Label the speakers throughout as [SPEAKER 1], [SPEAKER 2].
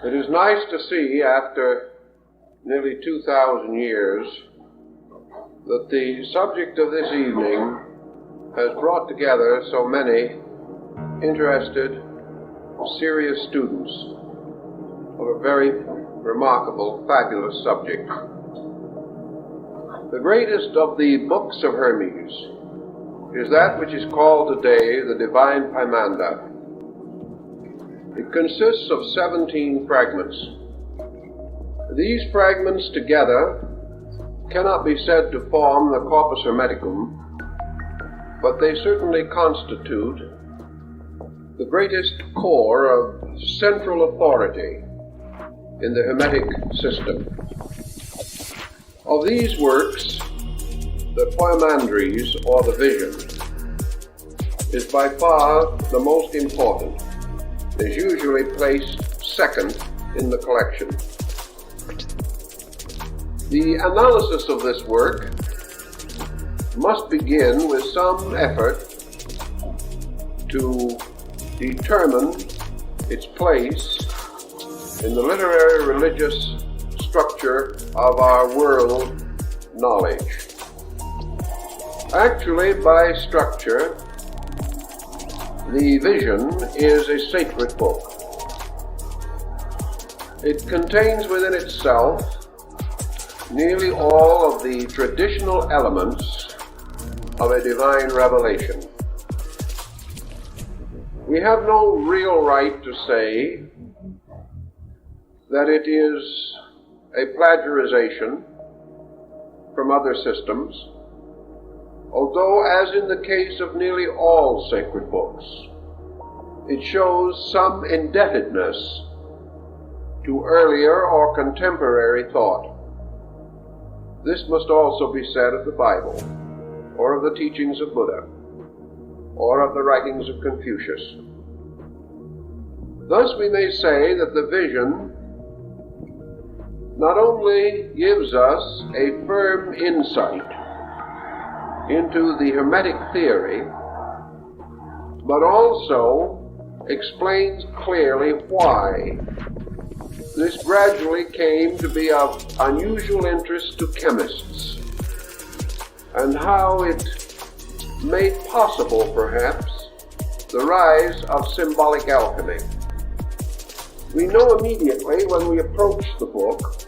[SPEAKER 1] It is nice to see, after nearly 2,000 years, that the subject of this evening has brought together so many interested, serious students of a very remarkable, fabulous subject. The greatest of the books of Hermes is that which is called today the Divine Pymander. It consists of 17 fragments. These fragments together cannot be said to form the corpus hermeticum, but they certainly constitute the greatest core of central authority in the Hermetic system. Of these works, the Pymanderies, or the Vision, is by far the most important. It is usually placed second in the collection. The analysis of this work must begin with some effort to determine its place in the literary religious structure of our world knowledge. Actually, by structure, the Vision is a sacred book. It contains within itself nearly all of the traditional elements of a divine revelation. We have no real right to say that it is a plagiarization from other systems, although, as in the case of nearly all sacred books, it shows some indebtedness to earlier or contemporary thought. This must also be said of the Bible, or of the teachings of Buddha, or of the writings of Confucius. Thus we may say that the Vision not only gives us a firm insight into the Hermetic theory, but also explains clearly why this gradually came to be of unusual interest to chemists, and how it made possible, perhaps, the rise of symbolic alchemy. We know immediately when we approach the book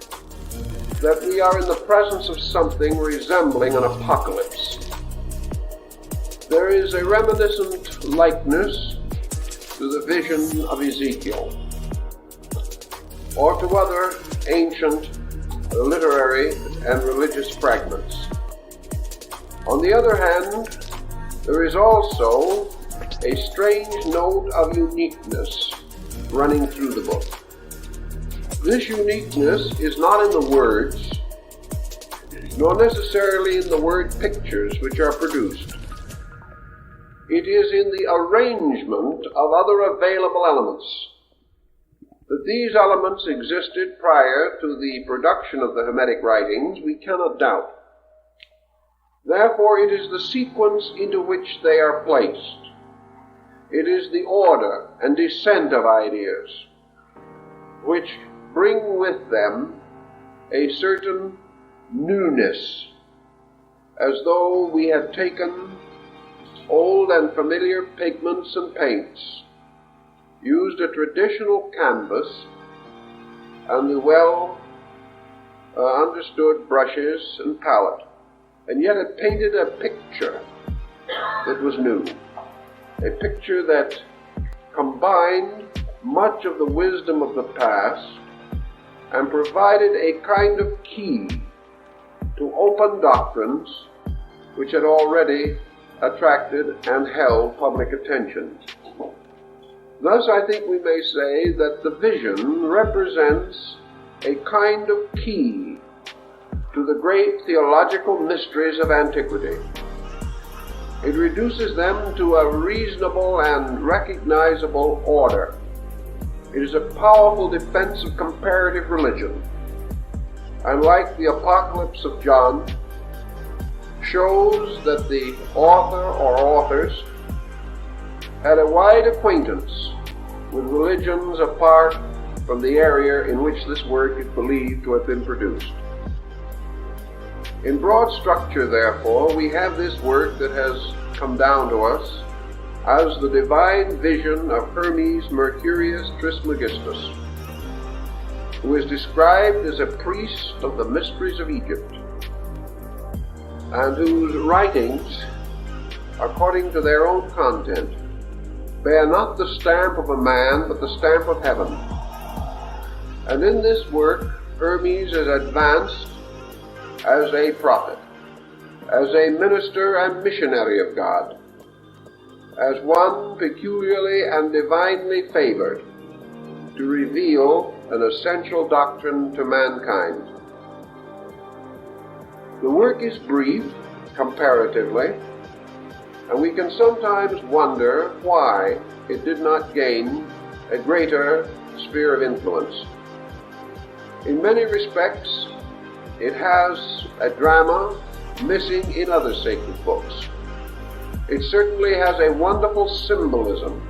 [SPEAKER 1] that we are in the presence of something resembling an apocalypse. There is a reminiscent likeness to the vision of Ezekiel, or to other ancient literary and religious fragments. On the other hand, there is also a strange note of uniqueness running through the book. This uniqueness is not in the words, nor necessarily in the word pictures which are produced. It is in the arrangement of other available elements. That these elements existed prior to the production of the Hermetic writings, we cannot doubt. Therefore, it is the sequence into which they are placed. It is the order and descent of ideas which bring with them a certain newness, as though we had taken old and familiar pigments and paints, used a traditional canvas and the well understood brushes and palette, and yet had painted a picture that was new, a picture that combined much of the wisdom of the past and provided a kind of key to open doctrines which had already attracted and held public attention. Thus, I think we may say that the Vision represents a kind of key to the great theological mysteries of antiquity. It reduces them to a reasonable and recognizable order. It is a powerful defense of comparative religion, and like the Apocalypse of John, shows that the author or authors had a wide acquaintance with religions apart from the area in which this work is believed to have been produced. In broad structure, therefore, we have this work that has come down to us as the divine vision of Hermes Mercurius Trismegistus, who is described as a priest of the mysteries of Egypt, and whose writings, according to their own content, bear not the stamp of a man, but the stamp of heaven. And in this work, Hermes is advanced as a prophet, as a minister and missionary of God, as one peculiarly and divinely favored to reveal an essential doctrine to mankind. The work is brief, comparatively, and we can sometimes wonder why it did not gain a greater sphere of influence. In many respects, it has a drama missing in other sacred books. It certainly has a wonderful symbolism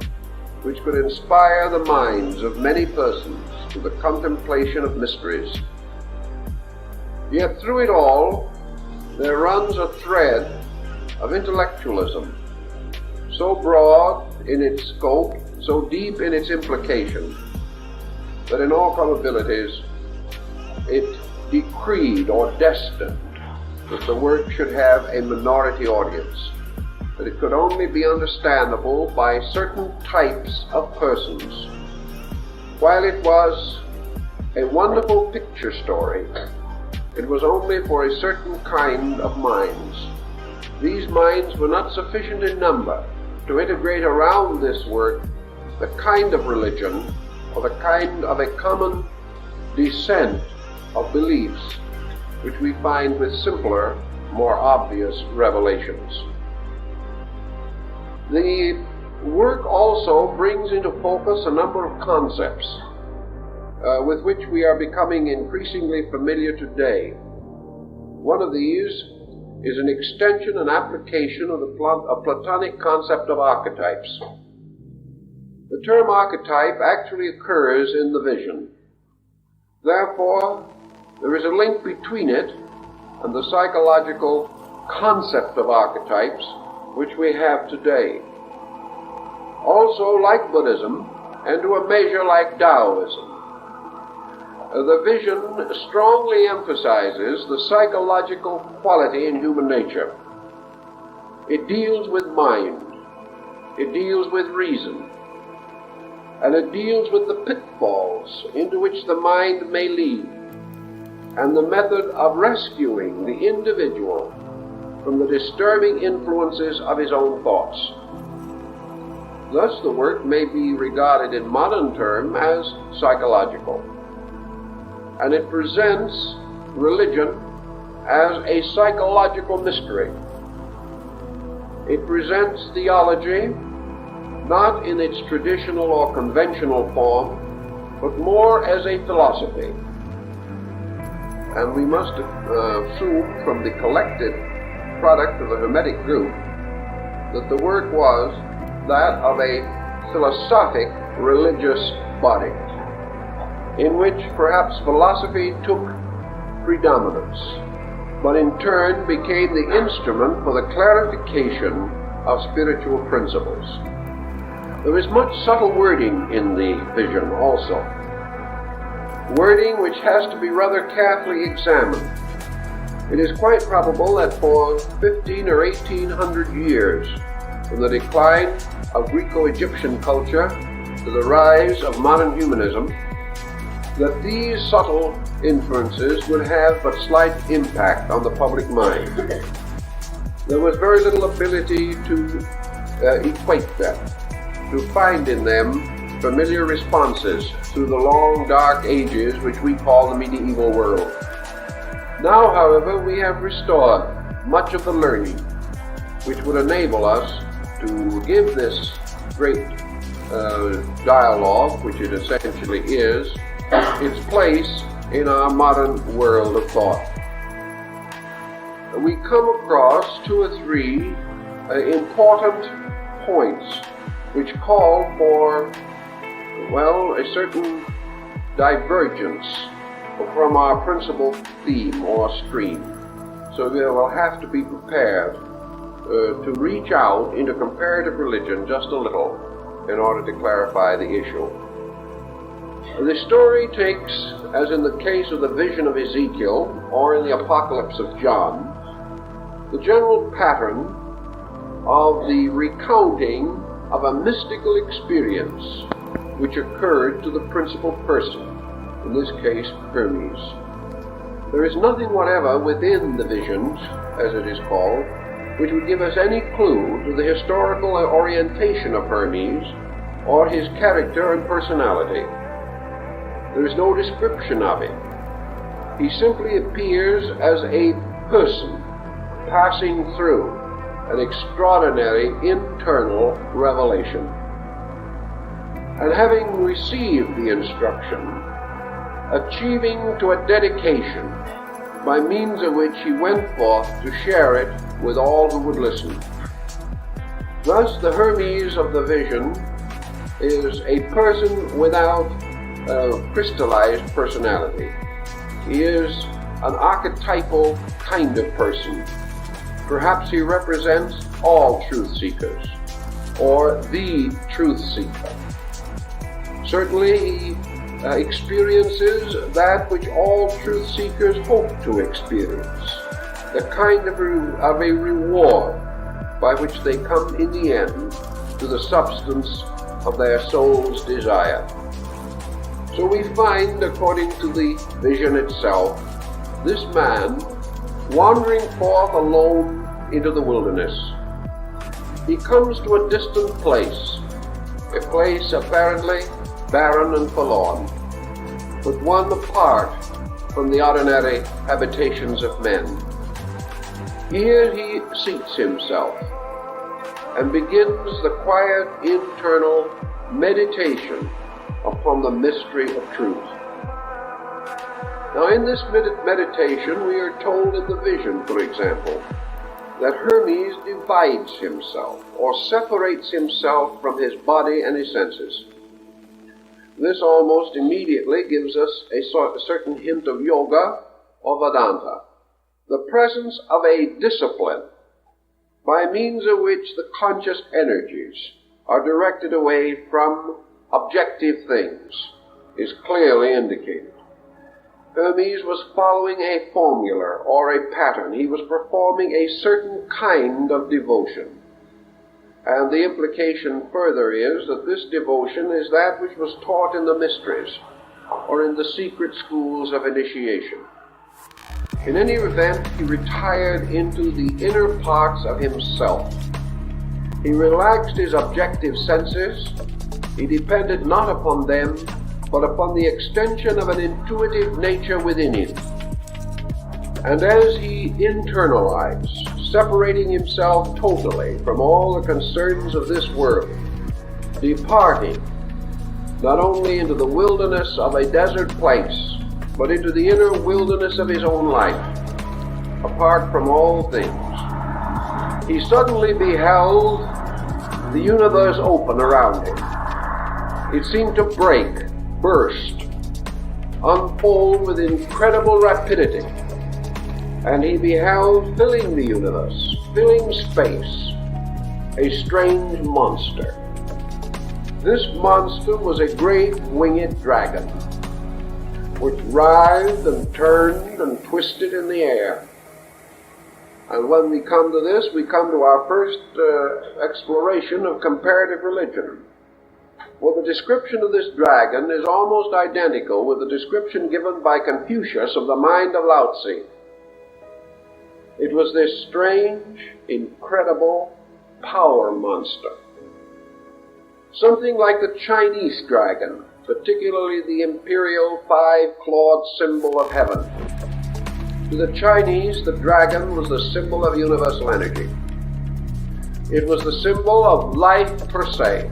[SPEAKER 1] which could inspire the minds of many persons to the contemplation of mysteries. Yet through it all, there runs a thread of intellectualism, so broad in its scope, so deep in its implication, that in all probabilities it decreed or destined that the work should have a minority audience, that it could only be understandable by certain types of persons. While it was a wonderful picture story, it was only for a certain kind of minds. These minds were not sufficient in number to integrate around this work the kind of religion or the kind of a common descent of beliefs which we find with simpler, more obvious revelations. The work also brings into focus a number of concepts with which we are becoming increasingly familiar today. One of these is an extension and application of the Platonic concept of archetypes. The term archetype actually occurs in the vision. Therefore, there is a link between it and the psychological concept of archetypes which we have today. Also, like Buddhism, and to a measure like Taoism, the vision strongly emphasizes the psychological quality in human nature. It deals with mind, it deals with reason, and it deals with the pitfalls into which the mind may lead, and the method of rescuing the individual from the disturbing influences of his own thoughts. Thus, the work may be regarded in modern terms as psychological, and it presents religion as a psychological mystery. It presents theology not in its traditional or conventional form, but more as a philosophy. And we must assume from the collected product of the Hermetic group that the work was that of a philosophic religious body, in which perhaps philosophy took predominance, but in turn became the instrument for the clarification of spiritual principles. There is much subtle wording in the vision also, wording which has to be rather carefully examined. It is quite probable that for 15 or 1800 years, from the decline of Greco-Egyptian culture to the rise of modern humanism, that these subtle influences would have but slight impact on the public mind. There was very little ability to equate them, to find in them familiar responses through the long dark ages which we call the medieval world. Now, however, we have restored much of the learning which would enable us to give this great dialogue, which it essentially is, its place in our modern world of thought. We come across 2 or 3 important points which call for, a certain divergence from our principal theme or stream. So we will have to be prepared to reach out into comparative religion just a little in order to clarify the issue. The story takes, as in the case of the vision of Ezekiel or in the Apocalypse of John, the general pattern of the recounting of a mystical experience which occurred to the principal person, in this case Hermes. There is nothing whatever within the visions, as it is called, which would give us any clue to the historical orientation of Hermes or his character and personality. There is no description of him. He simply appears as a person passing through an extraordinary internal revelation. And having received the instruction, achieving to a dedication by means of which he went forth to share it with all who would listen. Thus the Hermes of the vision is a person without crystallized personality. He is an archetypal kind of person. Perhaps he represents all truth seekers, or the truth seeker. Certainly he experiences that which all truth seekers hope to experience, the kind of a reward by which they come in the end to the substance of their soul's desire. So we find, according to the vision itself, this man wandering forth alone into the wilderness. He comes to a distant place, a place apparently barren and forlorn, but one apart from the ordinary habitations of men. Here he seats himself and begins the quiet internal meditation upon the mystery of truth. Now in this meditation we are told in the vision, for example, that Hermes divides himself or separates himself from his body and his senses. This almost immediately gives us a certain hint of yoga or Vedanta, the presence of a discipline by means of which the conscious energies are directed away from objective things is clearly indicated. Hermes was following a formula or a pattern. He was performing a certain kind of devotion. And the implication further is that this devotion is that which was taught in the mysteries or in the secret schools of initiation. In any event, he retired into the inner parts of himself. He relaxed his objective senses. He depended not upon them, but upon the extension of an intuitive nature within him. And as he internalized, separating himself totally from all the concerns of this world, departing not only into the wilderness of a desert place, but into the inner wilderness of his own life, apart from all things, he suddenly beheld the universe open around him. It seemed to break, burst, unfold with incredible rapidity, and he beheld filling the universe, filling space, a strange monster. This monster was a great winged dragon, which writhed and turned and twisted in the air. And when we come to this, we come to our first exploration of comparative religion. Well, the description of this dragon is almost identical with the description given by Confucius of the mind of Lao Tzu. It was this strange, incredible power monster. Something like the Chinese dragon, particularly the imperial five-clawed symbol of heaven. To the Chinese, the dragon was the symbol of universal energy. It was the symbol of life per se.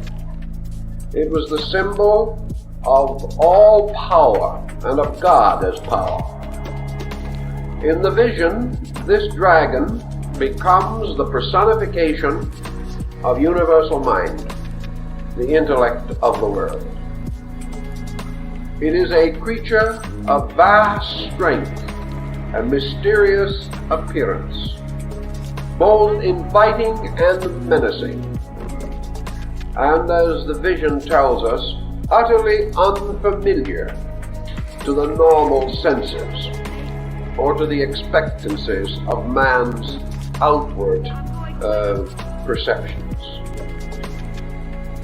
[SPEAKER 1] It was the symbol of all power and of God as power. In the vision, this dragon becomes the personification of universal mind, the intellect of the world. It is a creature of vast strength and mysterious appearance, both inviting and menacing, and as the vision tells us, utterly unfamiliar to the normal senses or to the expectancies of man's outward perceptions.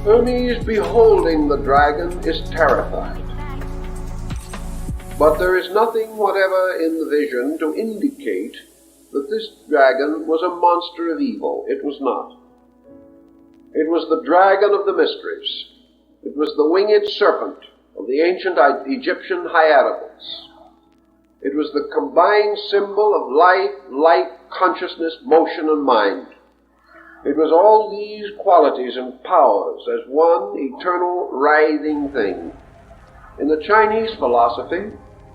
[SPEAKER 1] Hermes, beholding the dragon, is terrified. But there is nothing whatever in the vision to indicate that this dragon was a monster of evil. It was not. It was the dragon of the mysteries. It was the winged serpent of the ancient Egyptian hieroglyphs. It was the combined symbol of life, light, consciousness, motion, and mind. It was all these qualities and powers as one eternal writhing thing. In the Chinese philosophy,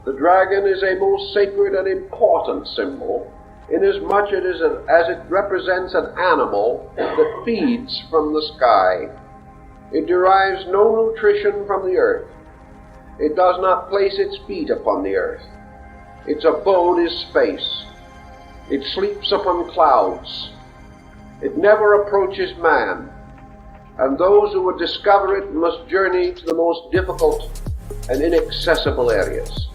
[SPEAKER 1] the dragon is a most sacred and important symbol, inasmuch as it represents an animal that feeds from the sky. It derives no nutrition from the earth. It does not place its feet upon the earth. Its abode is space. It sleeps upon clouds. It never approaches man, and those who would discover it must journey to the most difficult and inaccessible areas.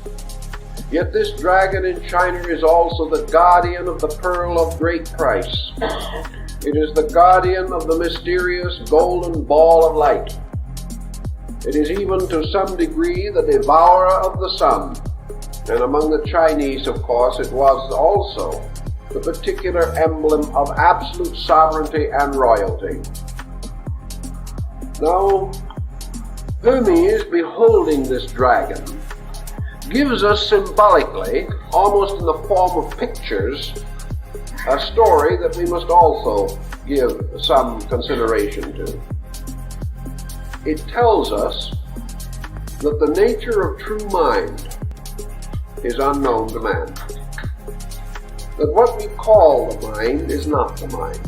[SPEAKER 1] Yet this dragon in China is also the guardian of the pearl of great price. It is the guardian of the mysterious golden ball of light. It is even to some degree the devourer of the sun, and among the Chinese, of course, it was also the particular emblem of absolute sovereignty and royalty. Now, Hermes, beholding this dragon, gives us symbolically, almost in the form of pictures, a story that we must also give some consideration to. It tells us that the nature of true mind is unknown to man. That what we call the mind is not the mind.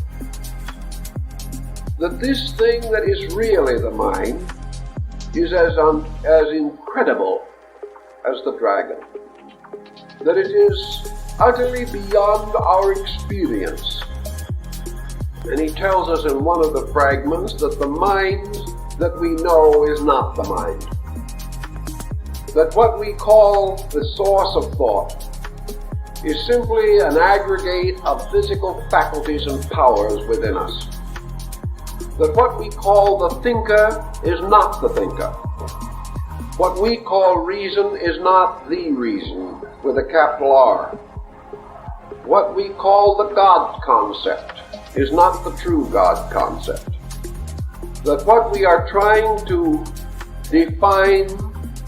[SPEAKER 1] That this thing that is really the mind is as incredible as the dragon. That it is utterly beyond our experience. And he tells us in one of the fragments that the mind that we know is not the mind. That what we call the source of thought is simply an aggregate of physical faculties and powers within us. That what we call the thinker is not the thinker. What we call reason is not the reason, with a capital R. What we call the God concept is not the true God concept. That what we are trying to define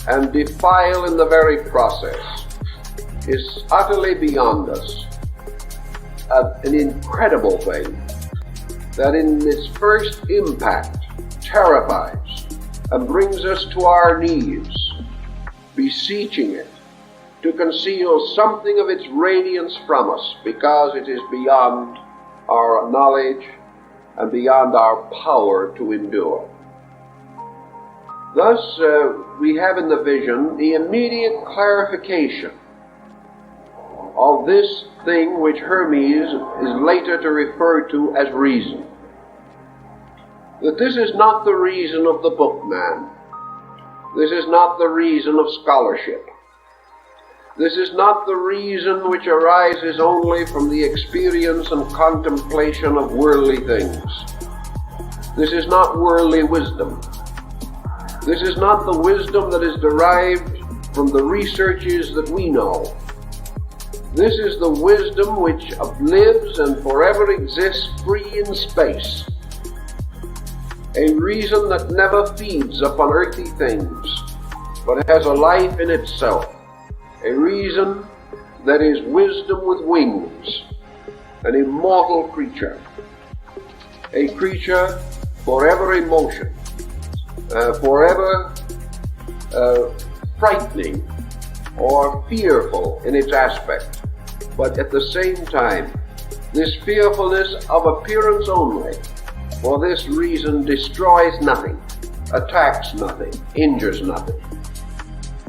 [SPEAKER 1] and defile in the very process is utterly beyond us. An incredible thing that in its first impact terrifies and brings us to our knees, beseeching it to conceal something of its radiance from us, because it is beyond our knowledge and beyond our power to endure. Thus, we have in the vision the immediate clarification of this thing which Hermes is later to refer to as reason. That this is not the reason of the bookman. This is not the reason of scholarship. This is not the reason which arises only from the experience and contemplation of worldly things. This is not worldly wisdom. This is not the wisdom that is derived from the researches that we know. This is the wisdom which lives and forever exists free in space. A reason that never feeds upon earthly things, but has a life in itself. A reason that is wisdom with wings, an immortal creature. A creature forever in motion, forever frightening or fearful in its aspect, but at the same time, this fearfulness of appearance only, for this reason destroys nothing, attacks nothing, injures nothing.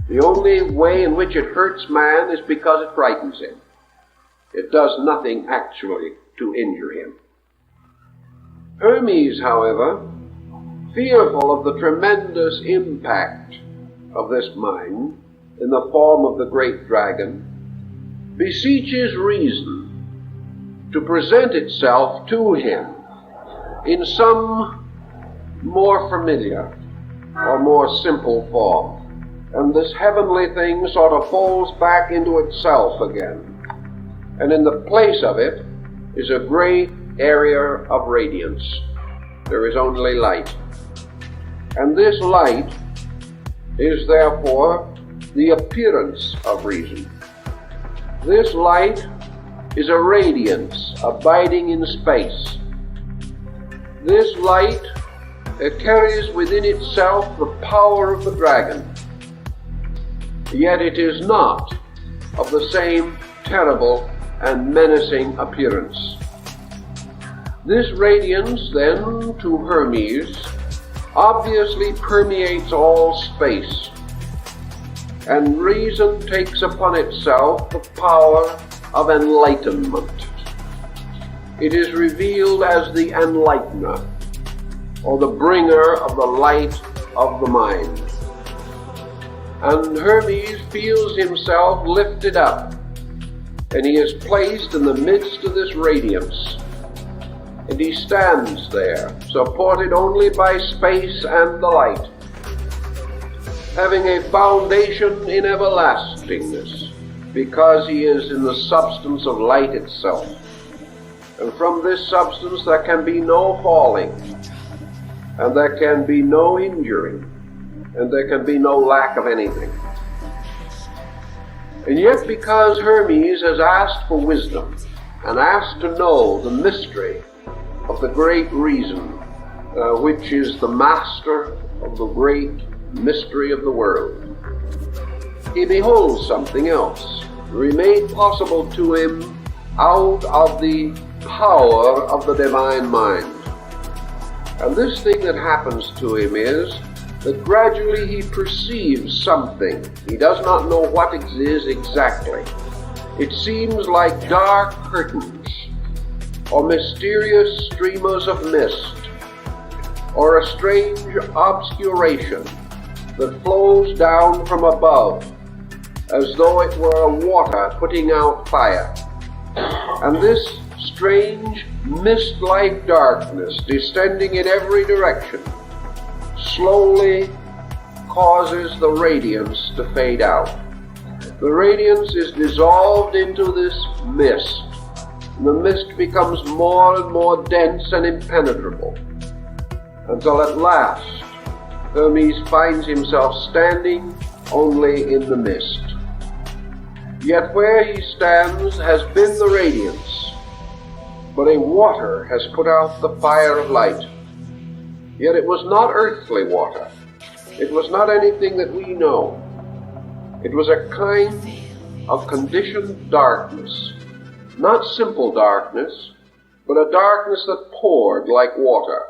[SPEAKER 1] The only way in which it hurts man is because it frightens him. It does nothing actually to injure him. Hermes, however, fearful of the tremendous impact of this mind in the form of the great dragon, beseeches reason to present itself to him in some more familiar or more simple form. And this heavenly thing sort of falls back into itself again. And in the place of it is a great area of radiance. There is only light. And this light is therefore the appearance of reason. This light is a radiance abiding in space. This light carries within itself the power of the dragon. Yet it is not of the same terrible and menacing appearance. This radiance, then, to Hermes, obviously permeates all space, and reason takes upon itself the power of enlightenment. It is revealed as the enlightener, or the bringer of the light of the mind. And Hermes feels himself lifted up, and he is placed in the midst of this radiance. And he stands there, supported only by space and the light, having a foundation in everlastingness, because he is in the substance of light itself. And from this substance there can be no falling, and there can be no injury, and there can be no lack of anything. And yet, because Hermes has asked for wisdom, and asked to know the mystery of the great reason, which is the master of the great mystery of the world, he beholds something else, made possible to him out of the power of the divine mind. And this thing that happens to him is that gradually he perceives something. He does not know what it is exactly. It seems like dark curtains, or mysterious streamers of mist, or a strange obscuration that flows down from above, as though it were water putting out fire. And this strange mist-like darkness, descending in every direction, slowly causes the radiance to fade out. The radiance is dissolved into this mist. The mist becomes more and more dense and impenetrable, until at last Hermes finds himself standing only in the mist. Yet where he stands has been the radiance, but a water has put out the fire of light. Yet it was not earthly water. It was not anything that we know. It was a kind of conditioned darkness. Not simple darkness, but a darkness that poured like water,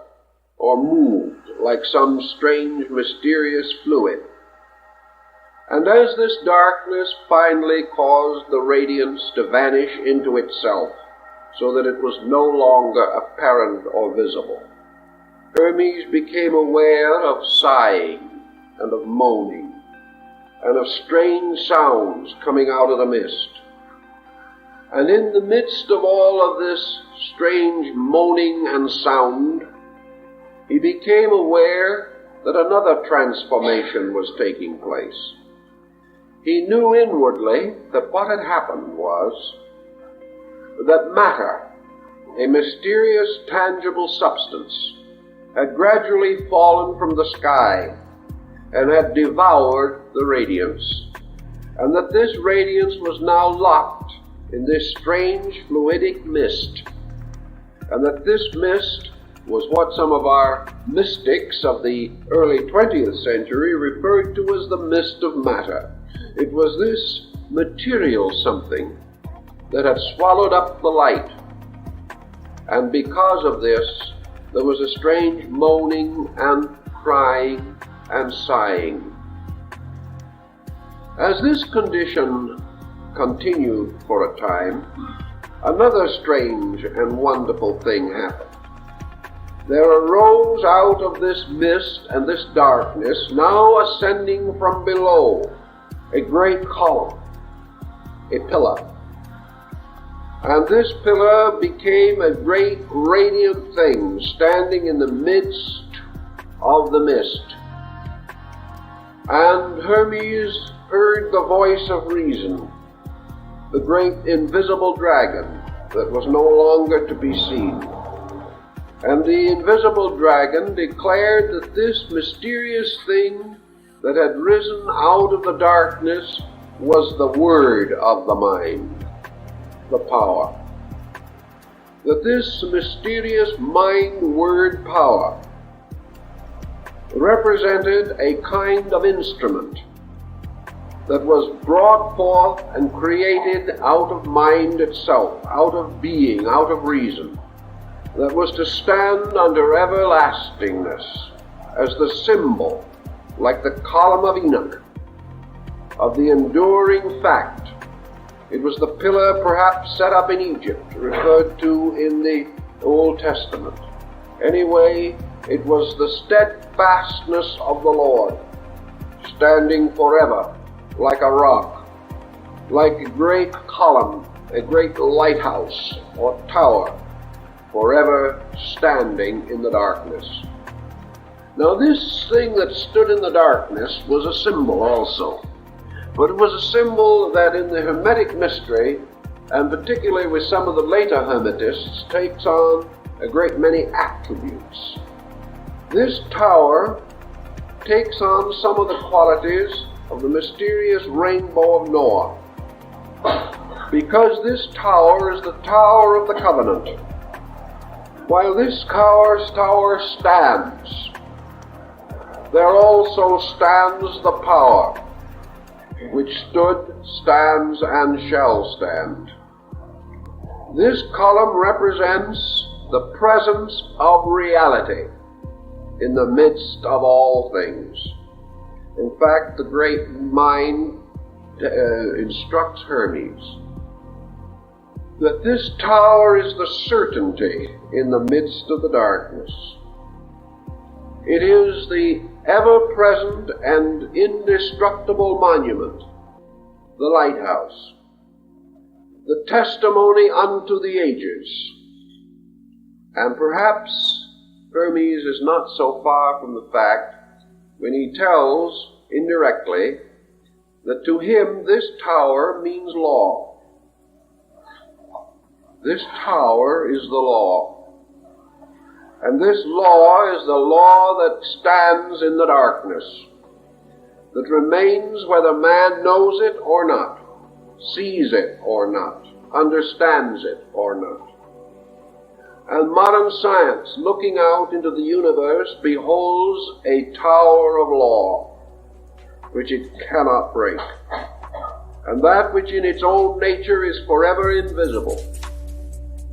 [SPEAKER 1] or moved like some strange, mysterious fluid. And as this darkness finally caused the radiance to vanish into itself, so that it was no longer apparent or visible, Hermes became aware of sighing and of moaning, and of strange sounds coming out of the mist. And in the midst of all of this strange moaning and sound, he became aware that another transformation was taking place. He knew inwardly that what had happened was that matter, a mysterious, tangible substance, had gradually fallen from the sky and had devoured the radiance, and that this radiance was now locked in this strange fluidic mist, and that this mist was what some of our mystics of the early 20th century referred to as the mist of matter. It was this material something that had swallowed up the light, and because of this there was a strange moaning and crying and sighing. As this condition continued for a time, another strange and wonderful thing happened. There arose out of this mist and this darkness, now ascending from below, a great column, a pillar. And this pillar became a great radiant thing, standing in the midst of the mist. And Hermes heard the voice of reason, the great invisible dragon that was no longer to be seen. And the invisible dragon declared that this mysterious thing that had risen out of the darkness was the word of the mind, the power. That this mysterious mind-word power represented a kind of instrument that was brought forth and created out of mind itself, out of being, out of reason, that was to stand under everlastingness as the symbol, like the column of Enoch, of the enduring fact. It was the pillar perhaps set up in Egypt, referred to in the Old Testament. Anyway, it was the steadfastness of the Lord, standing forever like a rock, like a great column, a great lighthouse or tower, forever standing in the darkness. Now this thing that stood in the darkness was a symbol also, but it was a symbol that in the Hermetic mystery, and particularly with some of the later Hermetists, takes on a great many attributes. This tower takes on some of the qualities of the mysterious rainbow of Noah, because this tower is the tower of the covenant. While this tower stands, there also stands the power, which stood, stands, and shall stand. This column represents the presence of reality in the midst of all things. In fact, the great mind instructs Hermes that this tower is the certainty in the midst of the darkness. It is the ever-present and indestructible monument, the lighthouse, the testimony unto the ages. And perhaps Hermes is not so far from the fact when he tells, indirectly, that to him this tower means law. This tower is the law. And this law is the law that stands in the darkness, that remains whether man knows it or not, sees it or not, understands it or not. And modern science, looking out into the universe, beholds a tower of law, which it cannot break. And that which in its own nature is forever invisible,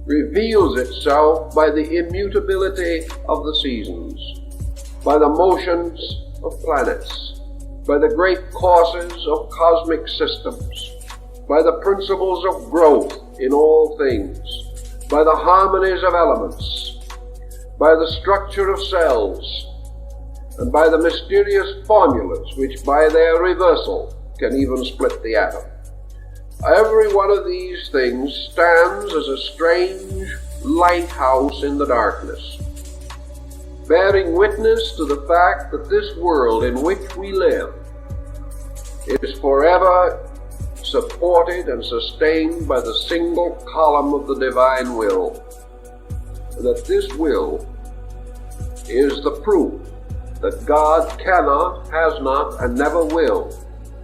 [SPEAKER 1] reveals itself by the immutability of the seasons, by the motions of planets, by the great courses of cosmic systems, by the principles of growth in all things, by the harmonies of elements, by the structure of cells, and by the mysterious formulas which by their reversal can even split the atom. Every one of these things stands as a strange lighthouse in the darkness, bearing witness to the fact that this world in which we live is forever supported and sustained by the single column of the divine will, that this will is the proof that God cannot, has not, and never will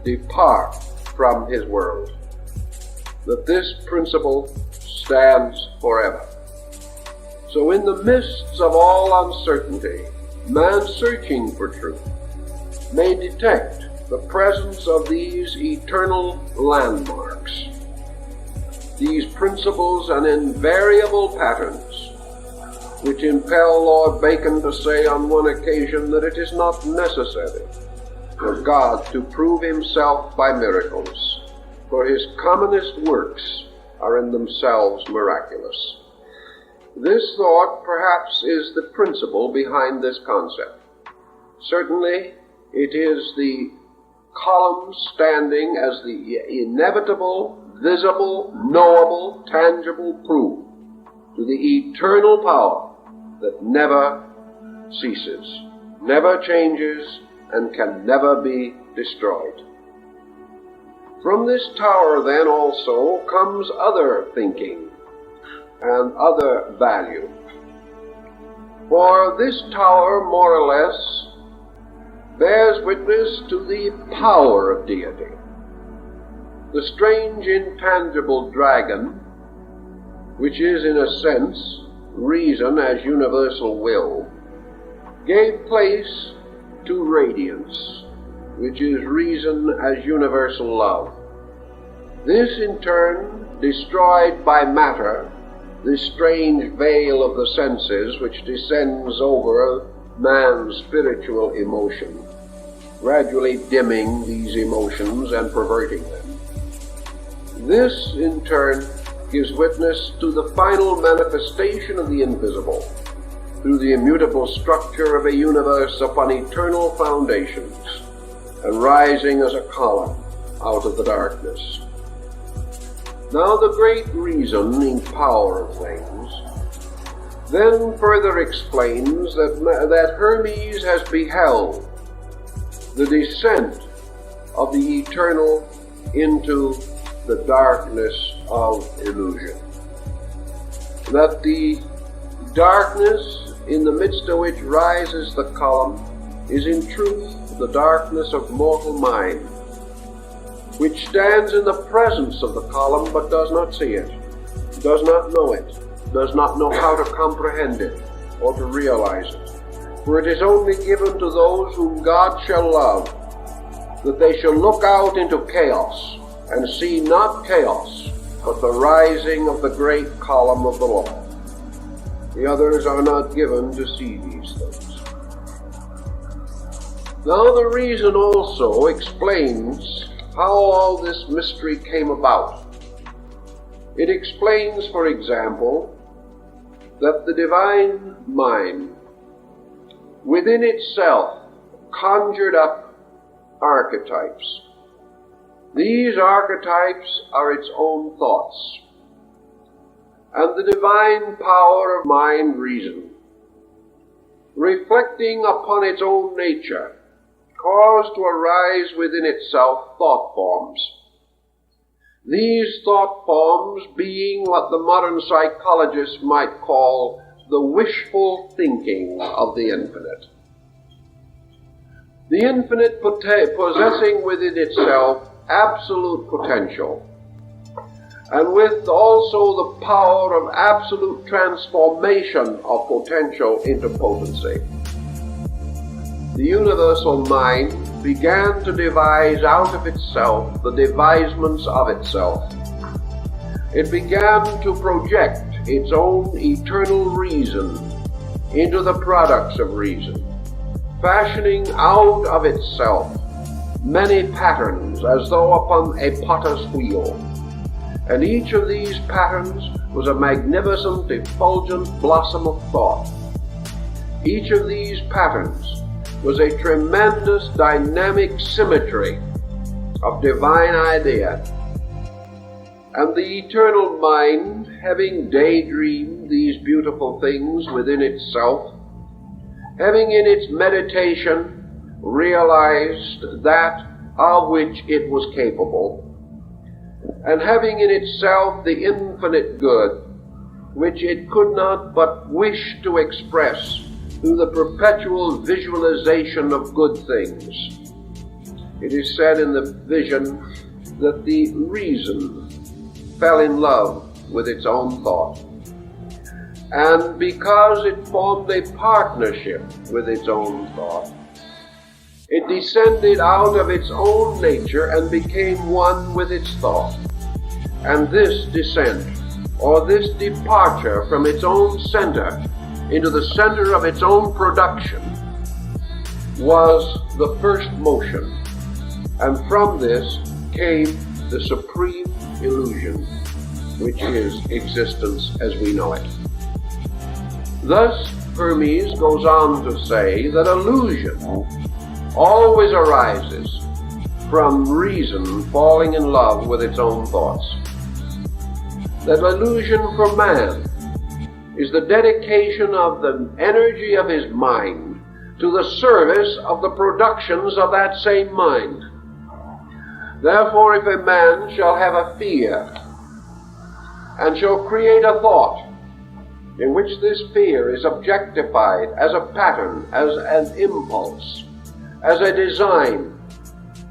[SPEAKER 1] depart from his world, that this principle stands forever. So in the midst of all uncertainty, man searching for truth may detect the presence of these eternal landmarks, these principles and invariable patterns, which impel Lord Bacon to say on one occasion that it is not necessary for God to prove himself by miracles, for his commonest works are in themselves miraculous. This thought, perhaps, is the principle behind this concept. Certainly, it is the column standing as the inevitable, visible, knowable, tangible proof to the eternal power that never ceases, never changes, and can never be destroyed. From this tower, then, also comes other thinking and other value. For this tower, more or less, bears witness to the power of deity. The strange, intangible dragon, which is, in a sense, reason as universal will, gave place to radiance, which is reason as universal love. This, in turn, destroyed by matter the strange veil of the senses which descends over man's spiritual emotion, gradually dimming these emotions and perverting them. This, in turn, gives witness to the final manifestation of the invisible through the immutable structure of a universe upon eternal foundations and rising as a column out of the darkness. Now the great reasoning power of things then further explains that Hermes has beheld the descent of the eternal into the darkness of illusion. That the darkness in the midst of which rises the column is in truth the darkness of mortal mind, which stands in the presence of the column but does not see it, does not know it, does not know how to comprehend it or to realize it. For it is only given to those whom God shall love that they shall look out into chaos and see not chaos, but the rising of the great column of the law. The others are not given to see these things. Now the reason also explains how all this mystery came about. It explains, for example, that the divine mind within itself conjured up archetypes. These archetypes are its own thoughts, and the divine power of mind reason, reflecting upon its own nature, caused to arise within itself thought forms. These thought forms being what the modern psychologists might call the wishful thinking of the infinite. The infinite possessing within itself absolute potential, and with also the power of absolute transformation of potential into potency. The universal mind began to devise out of itself the devisements of itself. It began to project its own eternal reason into the products of reason, fashioning out of itself many patterns as though upon a potter's wheel. And each of these patterns was a magnificent, effulgent blossom of thought. Each of these patterns was a tremendous dynamic symmetry of divine idea. And the eternal mind, having daydreamed these beautiful things within itself, having in its meditation realized that of which it was capable, and having in itself the infinite good, which it could not but wish to express through the perpetual visualization of good things. It is said in the vision that the reason fell in love with its own thought, and because it formed a partnership with its own thought, it descended out of its own nature and became one with its thought. And this descent, or this departure from its own center into the center of its own production, was the first motion, and from this came the supreme illusion, which is existence as we know it. Thus, Hermes goes on to say that illusion always arises from reason falling in love with its own thoughts. That illusion for man is the dedication of the energy of his mind to the service of the productions of that same mind. Therefore, if a man shall have a fear, and shall create a thought, in which this fear is objectified as a pattern, as an impulse, as a design,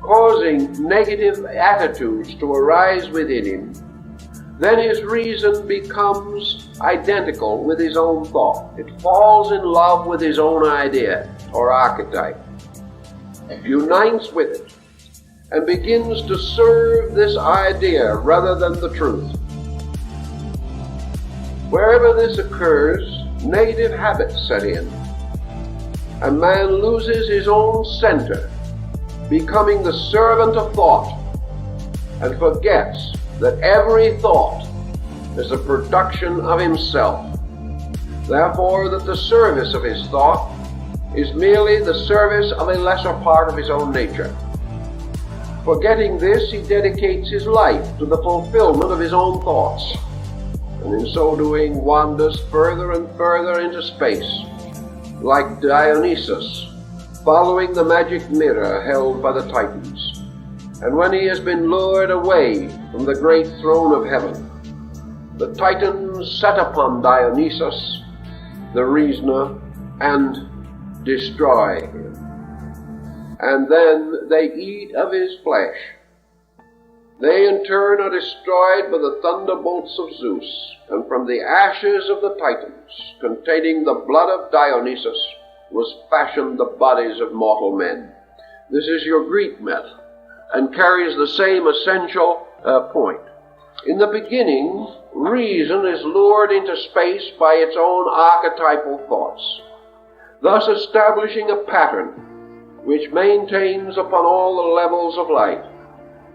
[SPEAKER 1] causing negative attitudes to arise within him, then his reason becomes identical with his own thought. It falls in love with his own idea or archetype, unites with it, and begins to serve this idea rather than the truth. Wherever this occurs, negative habits set in, and man loses his own center, becoming the servant of thought, and forgets that every thought is a production of himself. Therefore, that the service of his thought is merely the service of a lesser part of his own nature. Forgetting this, he dedicates his life to the fulfillment of his own thoughts, and in so doing wanders further and further into space, like Dionysus, following the magic mirror held by the Titans. And when he has been lured away from the great throne of heaven, the Titans set upon Dionysus, the reasoner, and destroy him. And then they eat of his flesh. They in turn are destroyed by the thunderbolts of Zeus, and from the ashes of the Titans, containing the blood of Dionysus, was fashioned the bodies of mortal men. This is your Greek myth, and carries the same essential point. In the beginning, reason is lured into space by its own archetypal thoughts, thus establishing a pattern which maintains upon all the levels of light,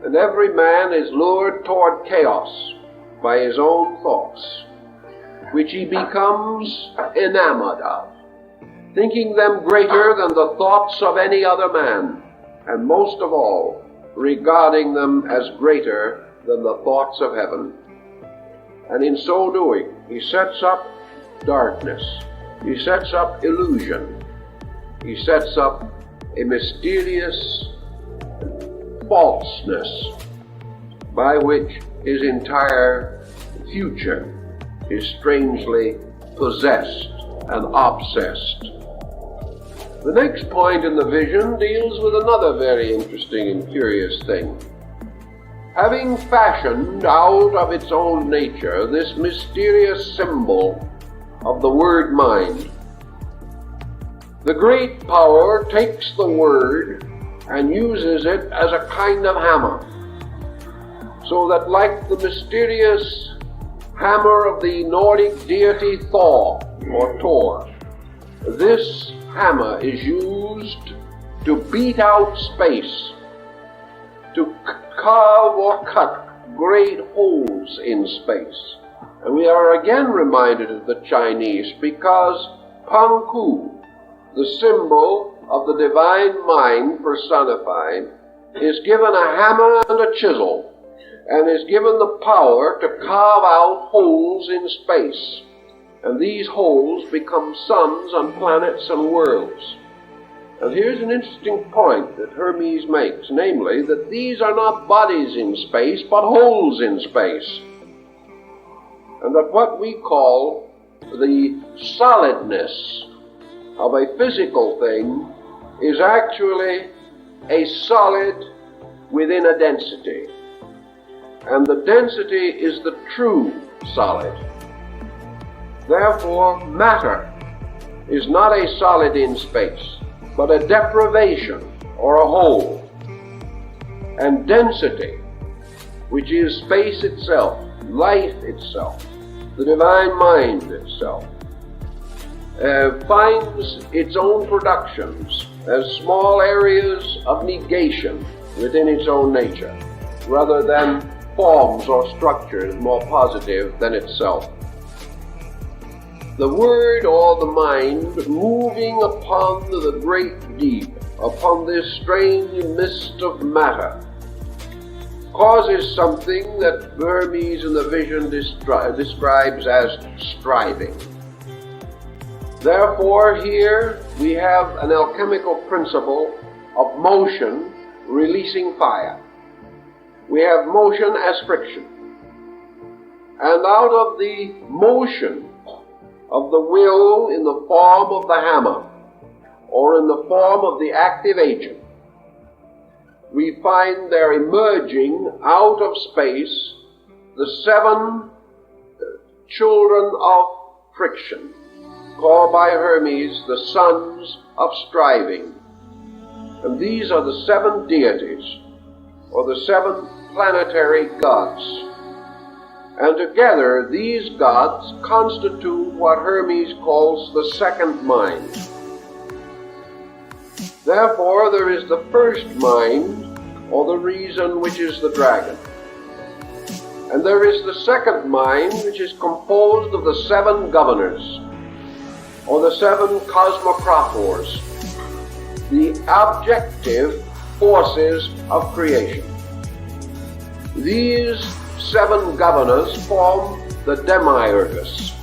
[SPEAKER 1] and every man is lured toward chaos by his own thoughts, which he becomes enamored of, thinking them greater than the thoughts of any other man, and most of all, regarding them as greater than the thoughts of heaven. And in so doing, he sets up darkness, he sets up illusion, he sets up a mysterious falseness by which his entire future is strangely possessed and obsessed. The next point in the vision deals with another very interesting and curious thing. Having fashioned out of its own nature this mysterious symbol of the word mind, the great power takes the word and uses it as a kind of hammer, so that like the mysterious hammer of the Nordic deity Thor or Thor, this hammer is used to beat out space, to carve or cut great holes in space. And we are again reminded of the Chinese, because Pangku, the symbol of the divine mind personified, is given a hammer and a chisel, and is given the power to carve out holes in space. And these holes become suns and planets and worlds. And here's an interesting point that Hermes makes, namely that these are not bodies in space, but holes in space. And that what we call the solidness of a physical thing is actually a solid within a density. And the density is the true solid. Therefore, matter is not a solid in space, but a deprivation or a hole. And density, which is space itself, life itself, the divine mind itself, finds its own productions as small areas of negation within its own nature, rather than forms or structures more positive than itself. The word or the mind moving upon the great deep, upon this strange mist of matter, causes something that Hermes in the vision describes as striving. Therefore, here we have an alchemical principle of motion releasing fire. We have motion as friction. And out of the motion of the will in the form of the hammer, or in the form of the active agent, we find there emerging out of space the 7 children of friction, called by Hermes the sons of striving. And these are the 7 deities, or the 7 planetary gods. And together these gods constitute what Hermes calls the second mind. Therefore there is the first mind, or the reason, which is the dragon. And there is the second mind, which is composed of the 7 governors, or the 7 cosmocrators, the objective forces of creation. These 7 governors form the demiurgus,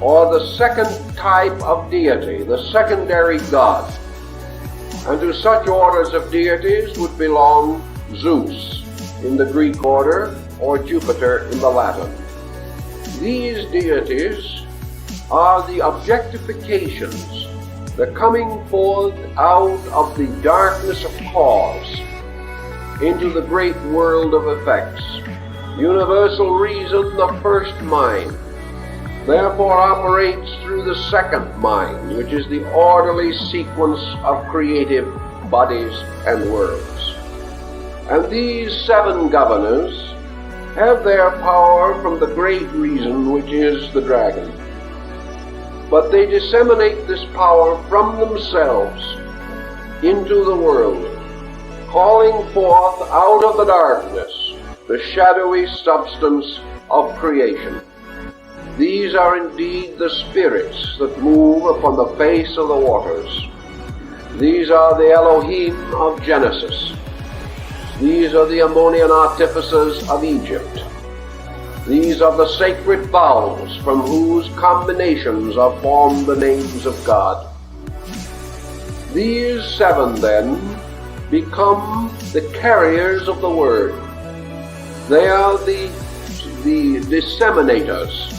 [SPEAKER 1] or the second type of deity, the secondary god. And to such orders of deities would belong Zeus in the Greek order, or Jupiter in the Latin. These deities are the objectifications, the coming forth out of the darkness of cause into the great world of effects. Universal reason, the first mind, therefore operates through the second mind, which is the orderly sequence of creative bodies and worlds. And these 7 governors have their power from the great reason, which is the dragon. But they disseminate this power from themselves into the world, calling forth out of the darkness the shadowy substance of creation. These are indeed the spirits that move upon the face of the waters. These are the Elohim of Genesis. These are the Ammonian artificers of Egypt. These are the sacred vowels from whose combinations are formed the names of God. These 7 then become the carriers of the word. They are the disseminators.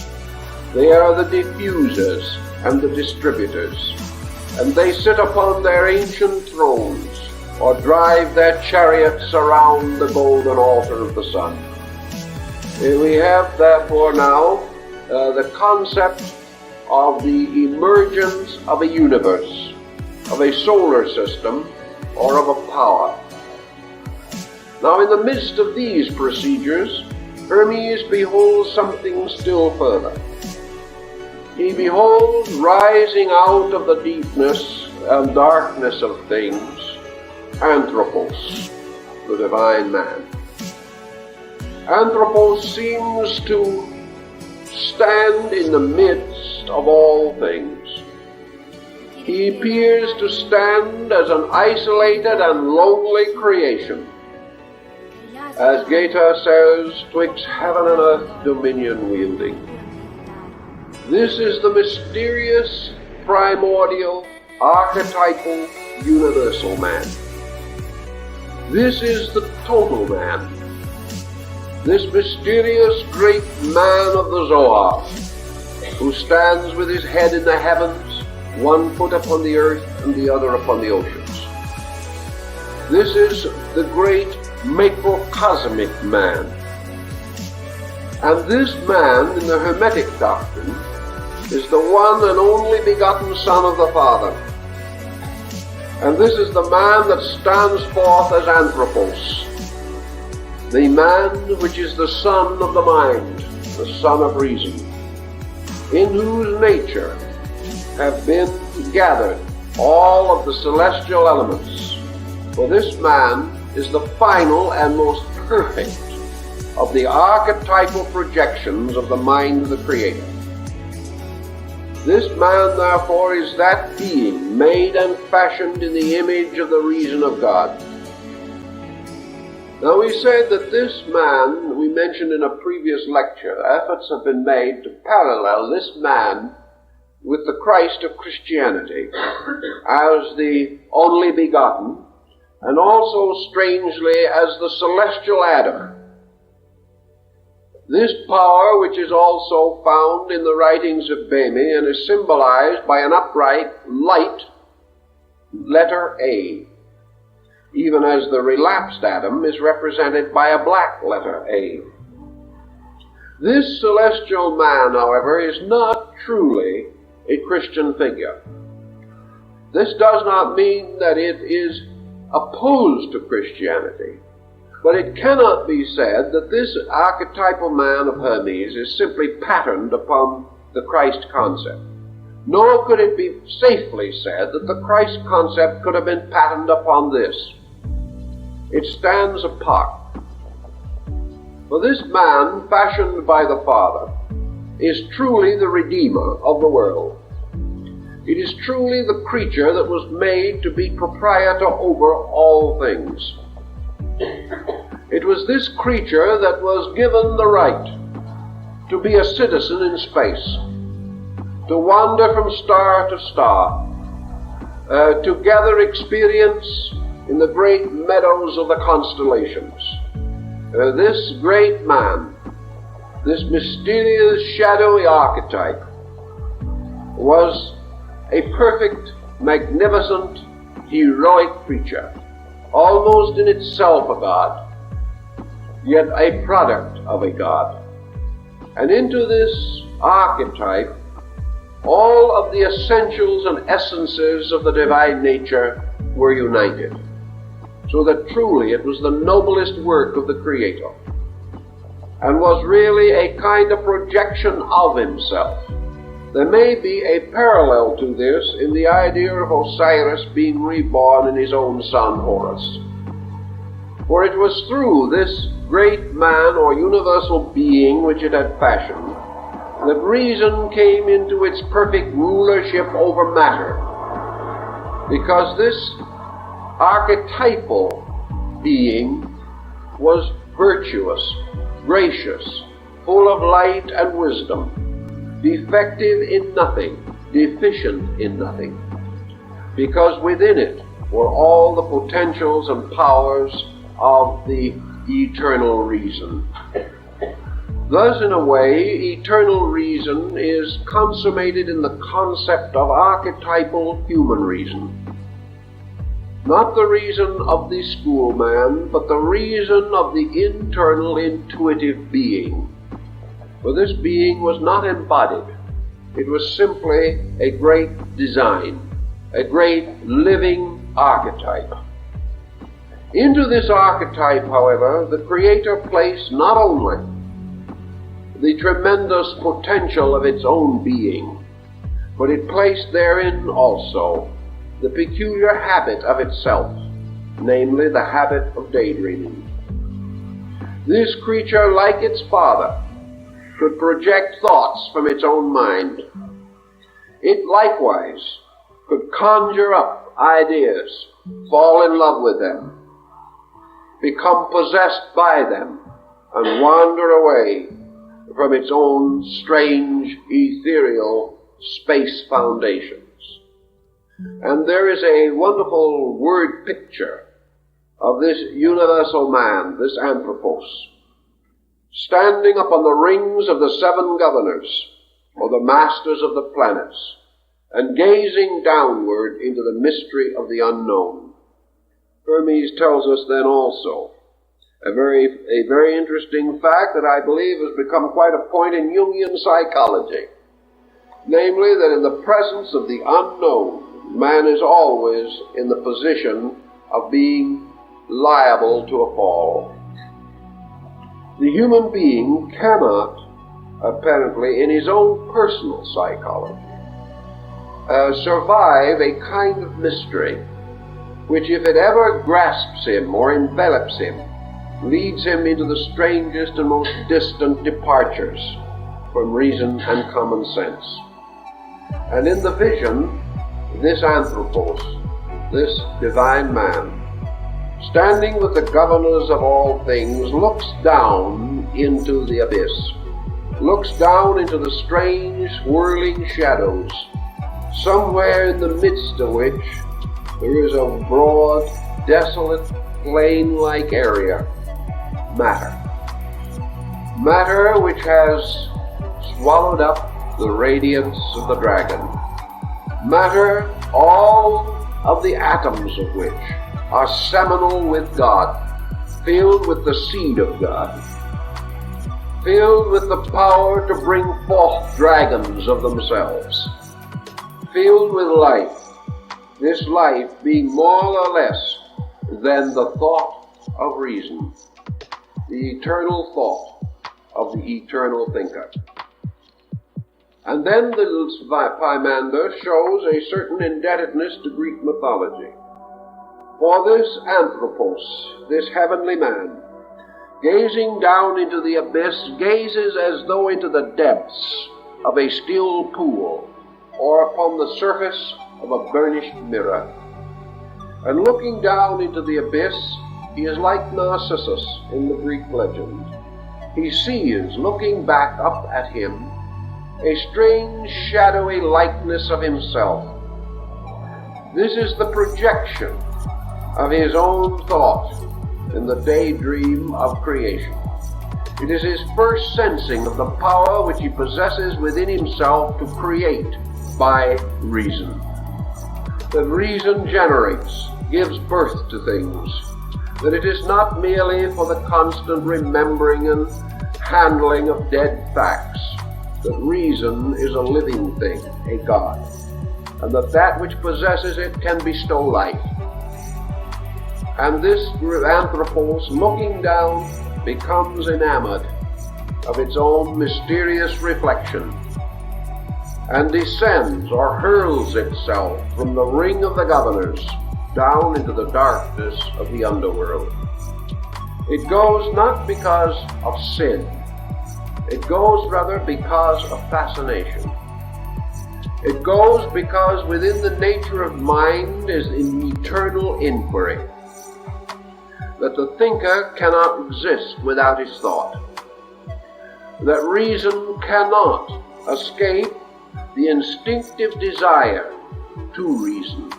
[SPEAKER 1] They are the diffusers and the distributors, and they sit upon their ancient thrones, or drive their chariots around the golden altar of the sun. We have therefore now the concept of the emergence of a universe, of a solar system, or of a power. Now in the midst of these procedures, Hermes beholds something still further. He beholds rising out of the deepness and darkness of things, Anthropos, the divine man. Anthropos seems to stand in the midst of all things. He appears to stand as an isolated and lonely creation. As Goethe says, twixt heaven and earth dominion wielding. This is the mysterious, primordial, archetypal, universal man. This is the total man. This mysterious great man of the Zohar, who stands with his head in the heavens, one foot upon the earth and the other upon the oceans. This is the great macrocosmic man. And this man, in the Hermetic doctrine, is the one and only begotten Son of the Father. And this is the man that stands forth as Anthropos, the man which is the son of the mind, the son of reason, in whose nature have been gathered, all of the celestial elements. For this man is the final and most perfect of the archetypal projections of the mind of the Creator. This man, therefore, is that being made and fashioned in the image of the reason of God. Now we said that this man, we mentioned in a previous lecture, efforts have been made to parallel this man with the Christ of Christianity as the only begotten, and also strangely as the celestial Adam. This power, which is also found in the writings of Bemi and is symbolized by an upright, light letter A, even as the relapsed Adam is represented by a black letter A. This celestial man, however, is not truly a Christian figure. This does not mean that it is opposed to Christianity, but it cannot be said that this archetypal man of Hermes is simply patterned upon the Christ concept. Nor could it be safely said that the Christ concept could have been patterned upon this. It stands apart. For this man, fashioned by the Father, is truly the Redeemer of the world. It is truly the creature that was made to be proprietor over all things. It was this creature that was given the right to be a citizen in space, to wander from star to star, to gather experience in the great meadows of the constellations. This great man, this mysterious shadowy archetype, was a perfect, magnificent, heroic creature, almost in itself a god, yet a product of a god. And into this archetype, all of the essentials and essences of the divine nature were united, so that truly it was the noblest work of the Creator, and was really a kind of projection of himself. There may be a parallel to this in the idea of Osiris being reborn in his own son Horus. For it was through this great man or universal being which it had fashioned that reason came into its perfect rulership over matter, because this archetypal being was virtuous, gracious, full of light and wisdom, defective in nothing, deficient in nothing, because within it were all the potentials and powers of the eternal reason. Thus, in a way, eternal reason is consummated in the concept of archetypal human reason. Not the reason of the schoolman, but the reason of the internal intuitive being. For this being was not embodied. It was simply a great design, a great living archetype. Into this archetype, however, the Creator placed not only the tremendous potential of its own being, but it placed therein also the peculiar habit of itself, namely the habit of daydreaming. This creature, like its father, could project thoughts from its own mind. It likewise could conjure up ideas, fall in love with them, become possessed by them, and wander away from its own strange, ethereal space foundations. And there is a wonderful word picture of this universal man, this Anthropos, standing upon the rings of the seven governors, or the masters of the planets, and gazing downward into the mystery of the unknown. Hermes tells us then also a very interesting fact that I believe has become quite a point in Jungian psychology, namely that in the presence of the unknown, man is always in the position of being liable to a fall. The human being cannot, apparently, in his own personal psychology, survive a kind of mystery, which if it ever grasps him or envelops him, leads him into the strangest and most distant departures from reason and common sense. And in the vision, this anthropos, this divine man, standing with the governors of all things, looks down into the abyss, looks down into the strange whirling shadows, somewhere in the midst of which there is a broad, desolate, plain-like area, matter. Matter which has swallowed up the radiance of the dragon. Matter, all of the atoms of which are seminal with God, filled with the seed of God, filled with the power to bring forth dragons of themselves, filled with life, this life being more or less than the thought of reason, the eternal thought of the eternal thinker. And then the Pymander shows a certain indebtedness to Greek mythology. For this anthropos, this heavenly man, gazing down into the abyss, gazes as though into the depths of a still pool, or upon the surface of a burnished mirror. And looking down into the abyss, he is like Narcissus in the Greek legend. He sees, looking back up at him, a strange shadowy likeness of himself. This is the projection of his own thought in the daydream of creation. It is his first sensing of the power which he possesses within himself to create by reason. That reason generates, gives birth to things, that it is not merely for the constant remembering and handling of dead facts, that reason is a living thing, a God, and that which possesses it can bestow life. And this anthropos, looking down, becomes enamored of its own mysterious reflection, and descends or hurls itself from the ring of the governors down into the darkness of the underworld. It goes not because of sin, it goes rather because of fascination. It goes because within the nature of mind is an eternal inquiry, that the thinker cannot exist without his thought, that reason cannot escape the instinctive desire to reason,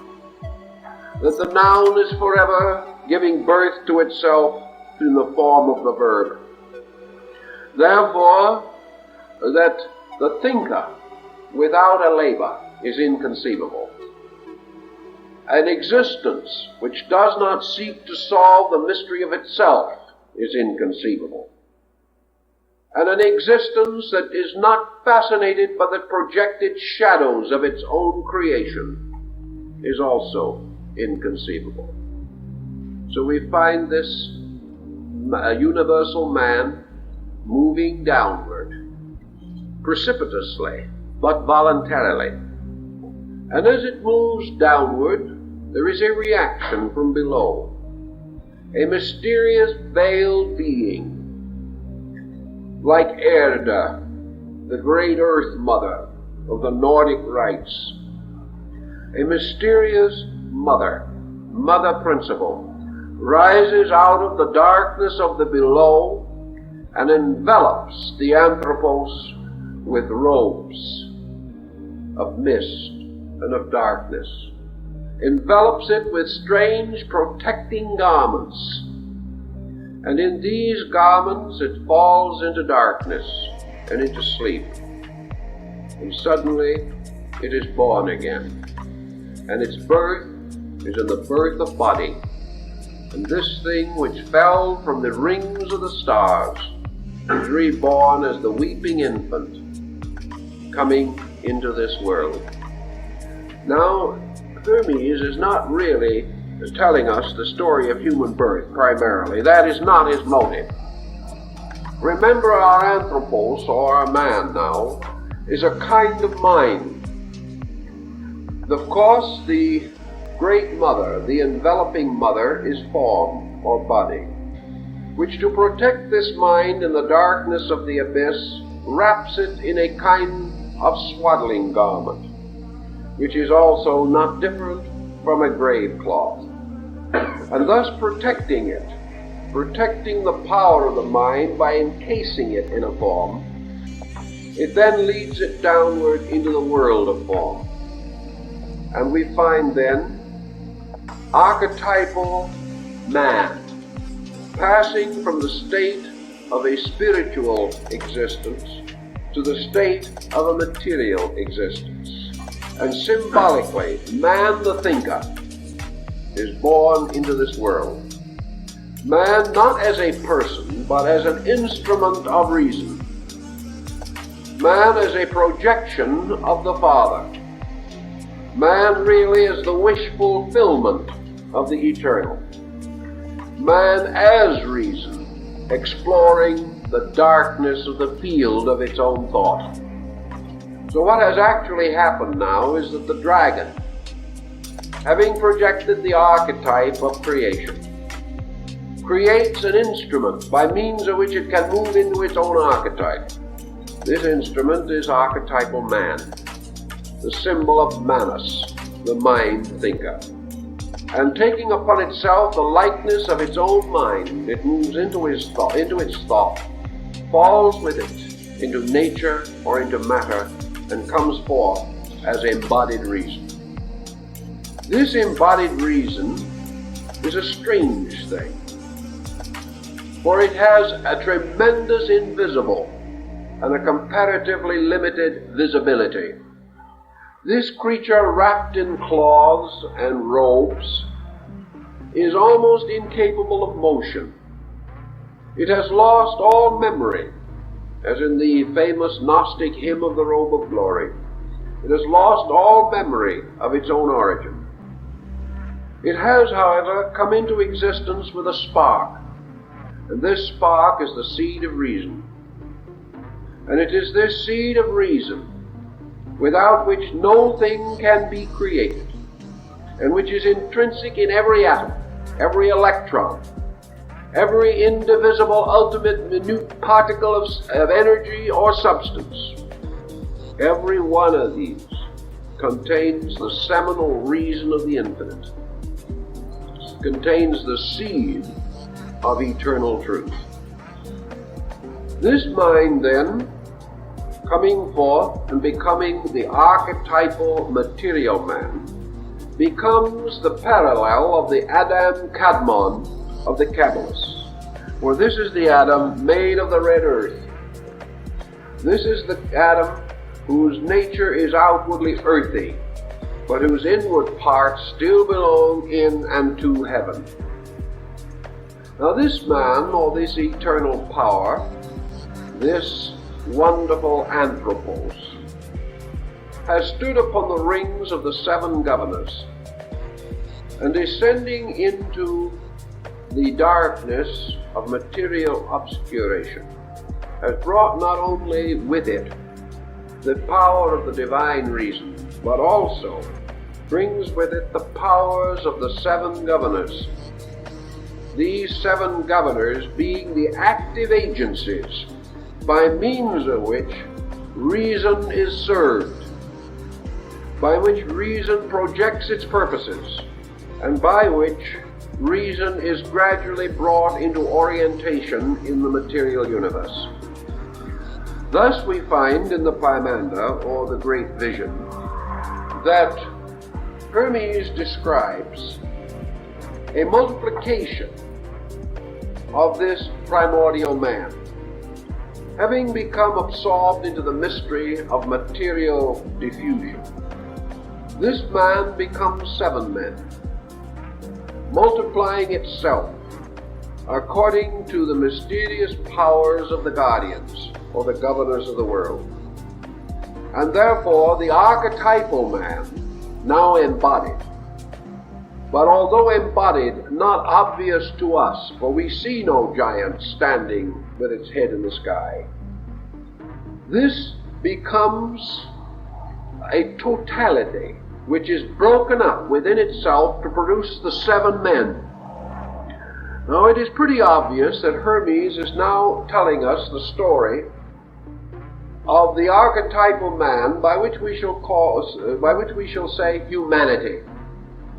[SPEAKER 1] that the noun is forever giving birth to itself in the form of the verb. Therefore, that the thinker without a labor is inconceivable. An existence which does not seek to solve the mystery of itself is inconceivable. And an existence that is not fascinated by the projected shadows of its own creation is also inconceivable. So we find this universal man moving downward, precipitously, but voluntarily. And as it moves downward, there is a reaction from below, a mysterious veiled being, like Evrdo, the great earth mother of the Nordic rites, a mysterious mother principle, rises out of the darkness of the below and envelops the anthropos with robes of mist and of darkness, envelops it with strange protecting garments, and in these garments it falls into darkness and into sleep, and suddenly it is born again, and its birth is in the birth of body, and this thing which fell from the rings of the stars is reborn as the weeping infant coming into this world. Now, Hermes is not really telling us the story of human birth primarily. That is not his motive. Remember, our anthropos, or our man now, is a kind of mind. Of course, the great mother, the enveloping mother, is form or body, which to protect this mind in the darkness of the abyss wraps it in a kind of swaddling garment, which is also not different from a grave cloth, and thus protecting it, protecting the power of the mind by encasing it in a form. It then leads it downward into the world of form. And we find then archetypal man passing from the state of a spiritual existence to the state of a material existence. And symbolically, man the thinker is born into this world. Man not as a person, but as an instrument of reason. Man as a projection of the Father. Man really is the wish fulfillment of the eternal. Man as reason, exploring the darkness of the field of its own thought. So what has actually happened now is that the dragon, having projected the archetype of creation, creates an instrument by means of which it can move into its own archetype. This instrument is archetypal man, the symbol of Manus, the mind thinker. And taking upon itself the likeness of its own mind, it moves into its thought, falls with it into nature or into matter, and comes forth as embodied reason. This embodied reason is a strange thing, for it has a tremendous invisible and a comparatively limited visibility. This creature, wrapped in cloths and robes, is almost incapable of motion. It has lost all memory, as in the famous Gnostic hymn of the Robe of Glory. It has lost all memory of its own origin. It has, however, come into existence with a spark, and this spark is the seed of reason. And it is this seed of reason without which no thing can be created, and which is intrinsic in every atom, every electron, every indivisible ultimate minute particle of energy or substance. Every one of these contains the seminal reason of the infinite, contains the seed of eternal truth. This mind then, coming forth and becoming the archetypal material man, becomes the parallel of the Adam Kadmon of the Kabbalists. For this is the Adam made of the red earth. This is the Adam whose nature is outwardly earthy, but whose inward parts still belong in and to heaven. Now this man, or this eternal power, this wonderful anthropos, has stood upon the rings of the seven governors, and descending into the darkness of material obscuration, has brought not only with it the power of the divine reason, but also brings with it the powers of the seven governors. These seven governors being the active agencies by means of which reason is served, by which reason projects its purposes, and by which reason is gradually brought into orientation in the material universe. Thus we find in the Pymander, or the Great Vision, that Hermes describes a multiplication of this primordial man, having become absorbed into the mystery of material diffusion. This man becomes seven men, multiplying itself according to the mysterious powers of the guardians, or the governors of the world. And therefore the archetypal man, now embodied, but although embodied, not obvious to us, for we see no giant standing with its head in the sky. This becomes a totality which is broken up within itself to produce the 7 men. Now it is pretty obvious that Hermes is now telling us the story of the archetypal man by which we shall say humanity,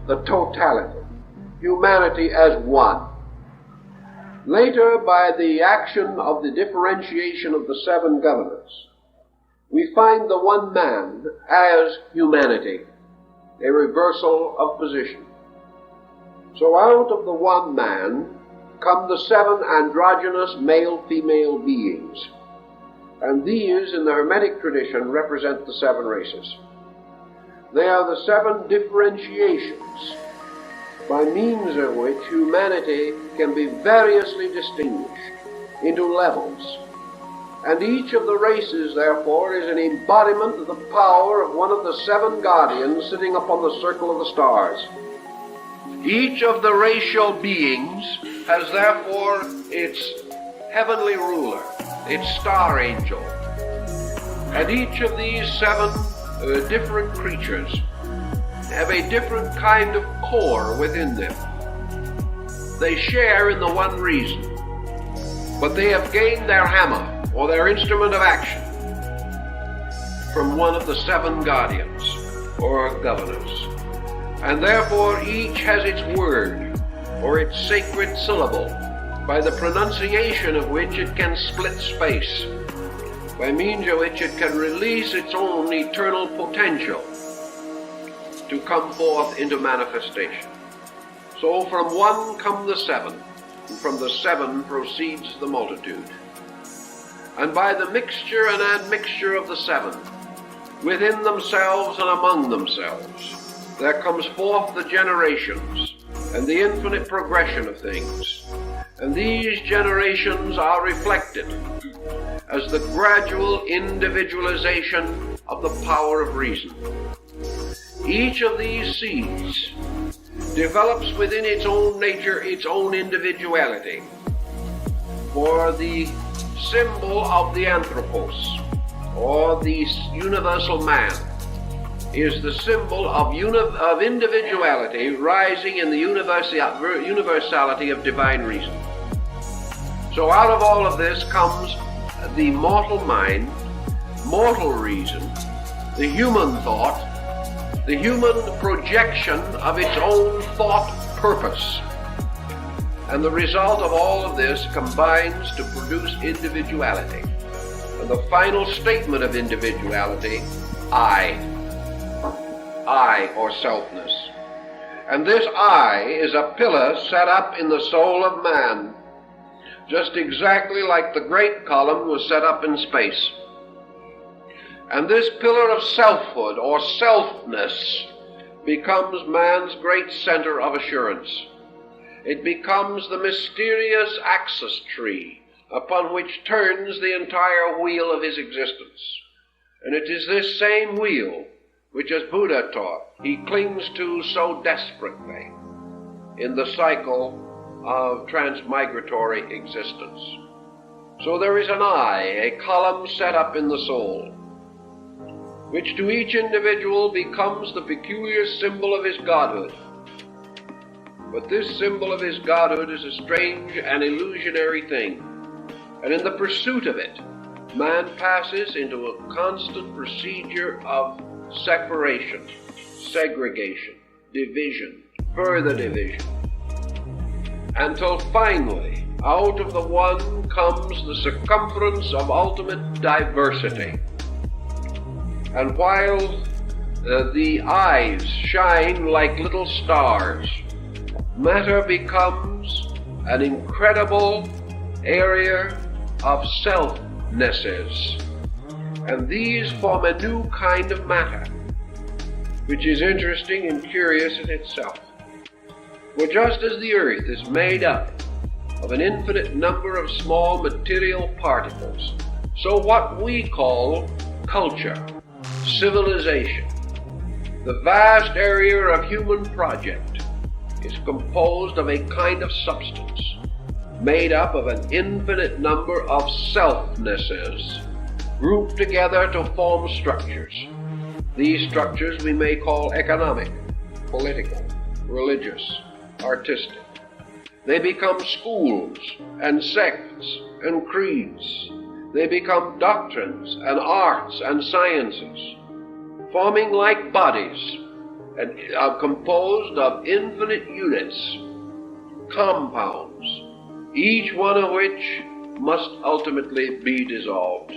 [SPEAKER 1] the totality, humanity as one. Later, by the action of the differentiation of the 7 governors, we find the one man as humanity, a reversal of position. So out of the one man come the 7 androgynous male-female beings, and these in the Hermetic tradition represent the 7 races. They are the 7 differentiations by means of which humanity can be variously distinguished into levels, and each of the races therefore is an embodiment of the power of one of the 7 guardians sitting upon the circle of the stars. Each of the racial beings has therefore its heavenly ruler, its star angel, and each of these 7 different creatures have a different kind of core within them. They share in the one reason, but they have gained their hammer, or their instrument of action, from one of the 7 guardians, or governors. And therefore each has its word, or its sacred syllable, by the pronunciation of which it can split space, by means of which it can release its own eternal potential to come forth into manifestation. So from one come the 7, and from the 7 proceeds the multitude. And by the mixture and admixture of the 7, within themselves and among themselves, there comes forth the generations and the infinite progression of things. And these generations are reflected as the gradual individualization of the power of reason. Each of these seeds develops within its own nature its own individuality. For the symbol of the anthropos, or the universal man, is the symbol of individuality rising in the universality of divine reason. So out of all of this comes the mortal mind, mortal reason, the human thought, the human projection of its own thought purpose. And the result of all of this combines to produce individuality. And the final statement of individuality, I, or selfness. And this I is a pillar set up in the soul of man, just exactly like the great column was set up in space. And this pillar of selfhood, or selfness, becomes man's great center of assurance. It becomes the mysterious axis tree upon which turns the entire wheel of his existence. And it is this same wheel which, as Buddha taught, he clings to so desperately in the cycle of transmigratory existence. So there is an I, a column set up in the soul, which to each individual becomes the peculiar symbol of his godhood. But this symbol of his godhood is a strange and illusionary thing, and in the pursuit of it, man passes into a constant procedure of separation, segregation, division, further division, until finally, out of the one comes the circumference of ultimate diversity. And while the eyes shine like little stars, matter becomes an incredible area of selfnesses. And these form a new kind of matter, which is interesting and curious in itself. For just as the earth is made up of an infinite number of small material particles, so what we call culture, civilization, the vast area of human project, is composed of a kind of substance made up of an infinite number of selfnesses grouped together to form structures. These structures we may call economic, political, religious, artistic. They become schools and sects and creeds. They become doctrines and arts and sciences, forming like bodies and are composed of infinite units, compounds, each one of which must ultimately be dissolved.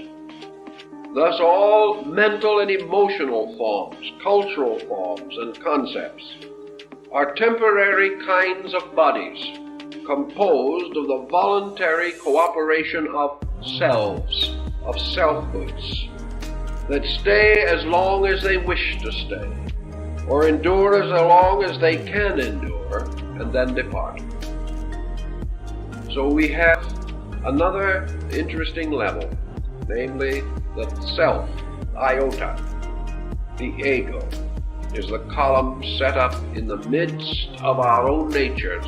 [SPEAKER 1] Thus all mental and emotional forms, cultural forms and concepts are temporary kinds of bodies composed of the voluntary cooperation of selves, of selfhoods, that stay as long as they wish to stay, or endure as long as they can endure, and then depart. So we have another interesting level, namely the self, iota, the ego, is the column set up in the midst of our own natures,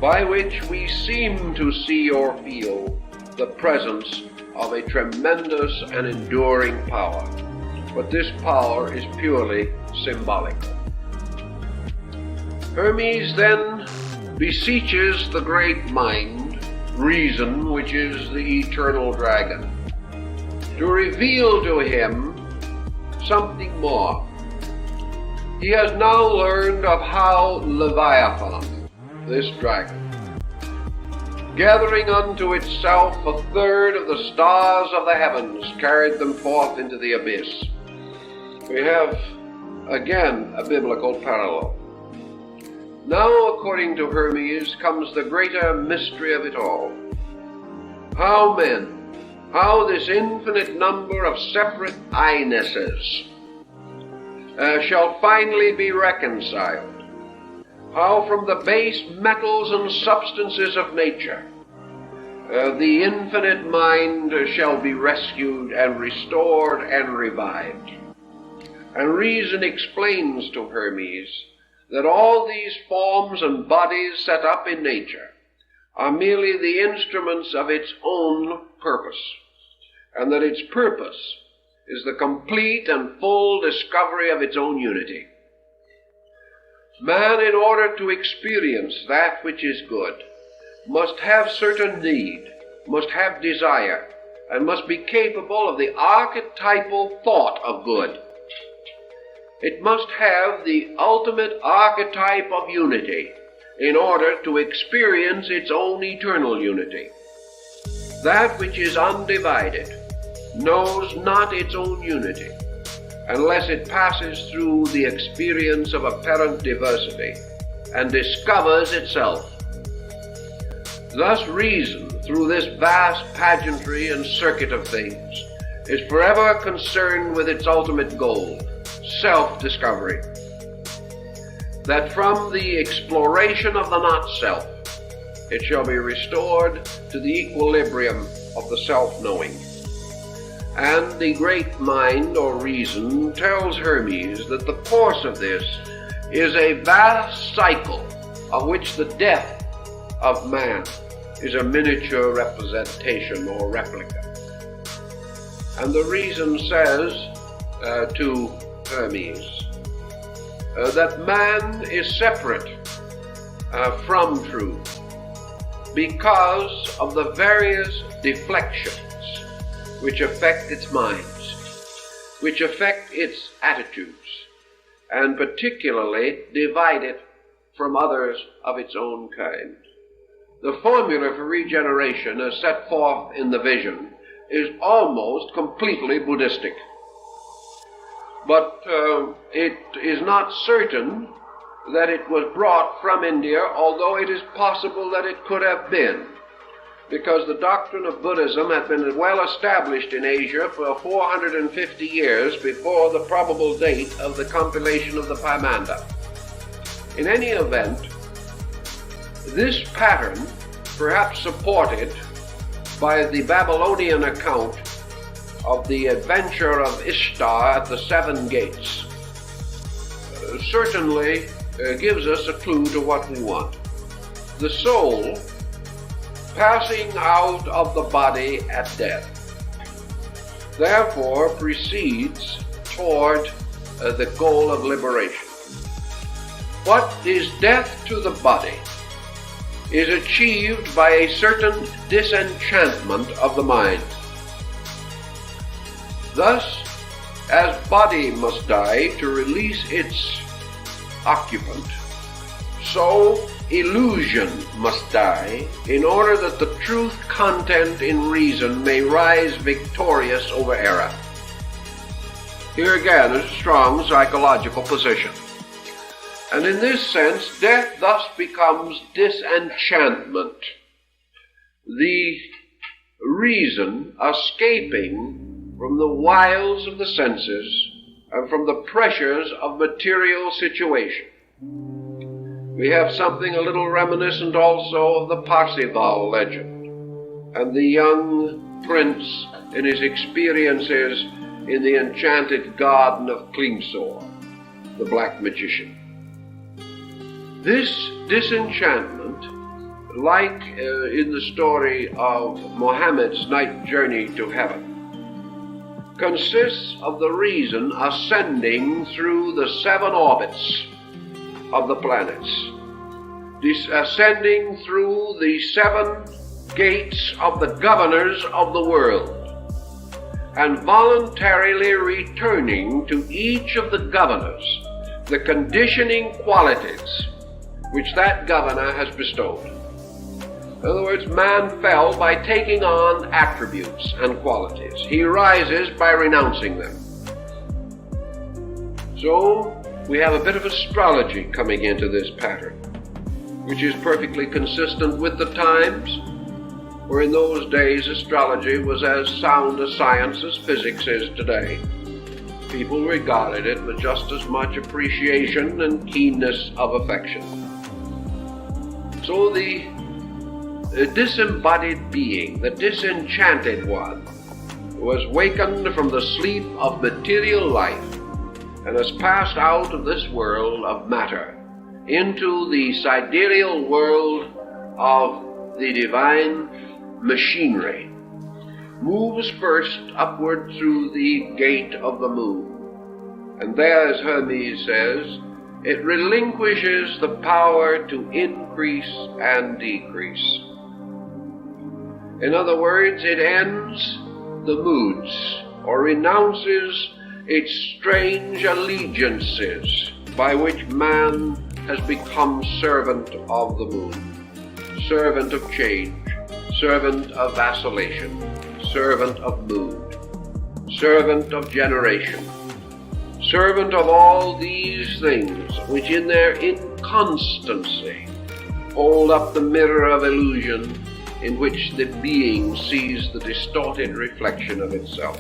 [SPEAKER 1] by which we seem to see or feel the presence of a tremendous and enduring power. But this power is purely symbolical. Hermes then beseeches the great mind, reason, which is the eternal dragon, to reveal to him something more. He has now learned of how Leviathan, this dragon, gathering unto itself a third of the stars of the heavens, carried them forth into the abyss. We have again a biblical parallel. Now, according to Hermes, comes the greater mystery of it all. How this infinite number of separate I-nesses shall finally be reconciled. How from the base metals and substances of nature the infinite mind shall be rescued and restored and revived. And reason explains to Hermes that all these forms and bodies set up in nature are merely the instruments of its own purpose, and that its purpose is the complete and full discovery of its own unity. Man, in order to experience that which is good, must have certain need, must have desire, and must be capable of the archetypal thought of good. It must have the ultimate archetype of unity in order to experience its own eternal unity. That which is undivided knows not its own unity unless it passes through the experience of apparent diversity and discovers itself. Thus reason, through this vast pageantry and circuit of things, is forever concerned with its ultimate goal, self-discovery. That from the exploration of the not-self, it shall be restored to the equilibrium of the self-knowing. And the great mind or reason tells Hermes that the course of this is a vast cycle of which the death of man is a miniature representation or replica. And the reason says to Hermes that man is separate from truth because of the various deflections which affect its minds, which affect its attitudes, and particularly divide it from others of its own kind. The formula for regeneration as set forth in the vision is almost completely Buddhistic. But it is not certain that it was brought from India, although it is possible that it could have been, because the doctrine of Buddhism had been well established in Asia for 450 years before the probable date of the compilation of the Pymander. In any event, this pattern, perhaps supported by the Babylonian account of the adventure of Ishtar at the Seven Gates, certainly gives us a clue to what we want. The soul passing out of the body at death, therefore proceeds toward the goal of liberation. What is death to the body is achieved by a certain disenchantment of the mind. Thus, as body must die to release its occupant, so illusion must die in order that the truth content in reason may rise victorious over error. Here again is a strong psychological position. And in this sense, death thus becomes disenchantment, the reason escaping from the wiles of the senses and from the pressures of material situation. We have something a little reminiscent also of the Parsifal legend and the young prince in his experiences in the enchanted garden of Klingsor, the black magician. This disenchantment, like in the story of Mohammed's night journey to heaven, consists of the reason ascending through the 7 orbits of the planets, ascending through the 7 gates of the governors of the world, and voluntarily returning to each of the governors the conditioning qualities which that governor has bestowed. In other words, man fell by taking on attributes and qualities. He rises by renouncing them. So we have a bit of astrology coming into this pattern, which is perfectly consistent with the times, for in those days astrology was as sound a science as physics is today. People regarded it with just as much appreciation and keenness of affection. So the disembodied being, the disenchanted one, was wakened from the sleep of material life and has passed out of this world of matter into the sidereal world of the divine machinery, moves first upward through the gate of the moon, and there, as Hermes says, it relinquishes the power to increase and decrease. In other words, it ends the moods, or renounces its strange allegiances by which man has become servant of the moon, servant of change, servant of vacillation, servant of mood, servant of generation, servant of all these things which in their inconstancy hold up the mirror of illusion in which the being sees the distorted reflection of itself.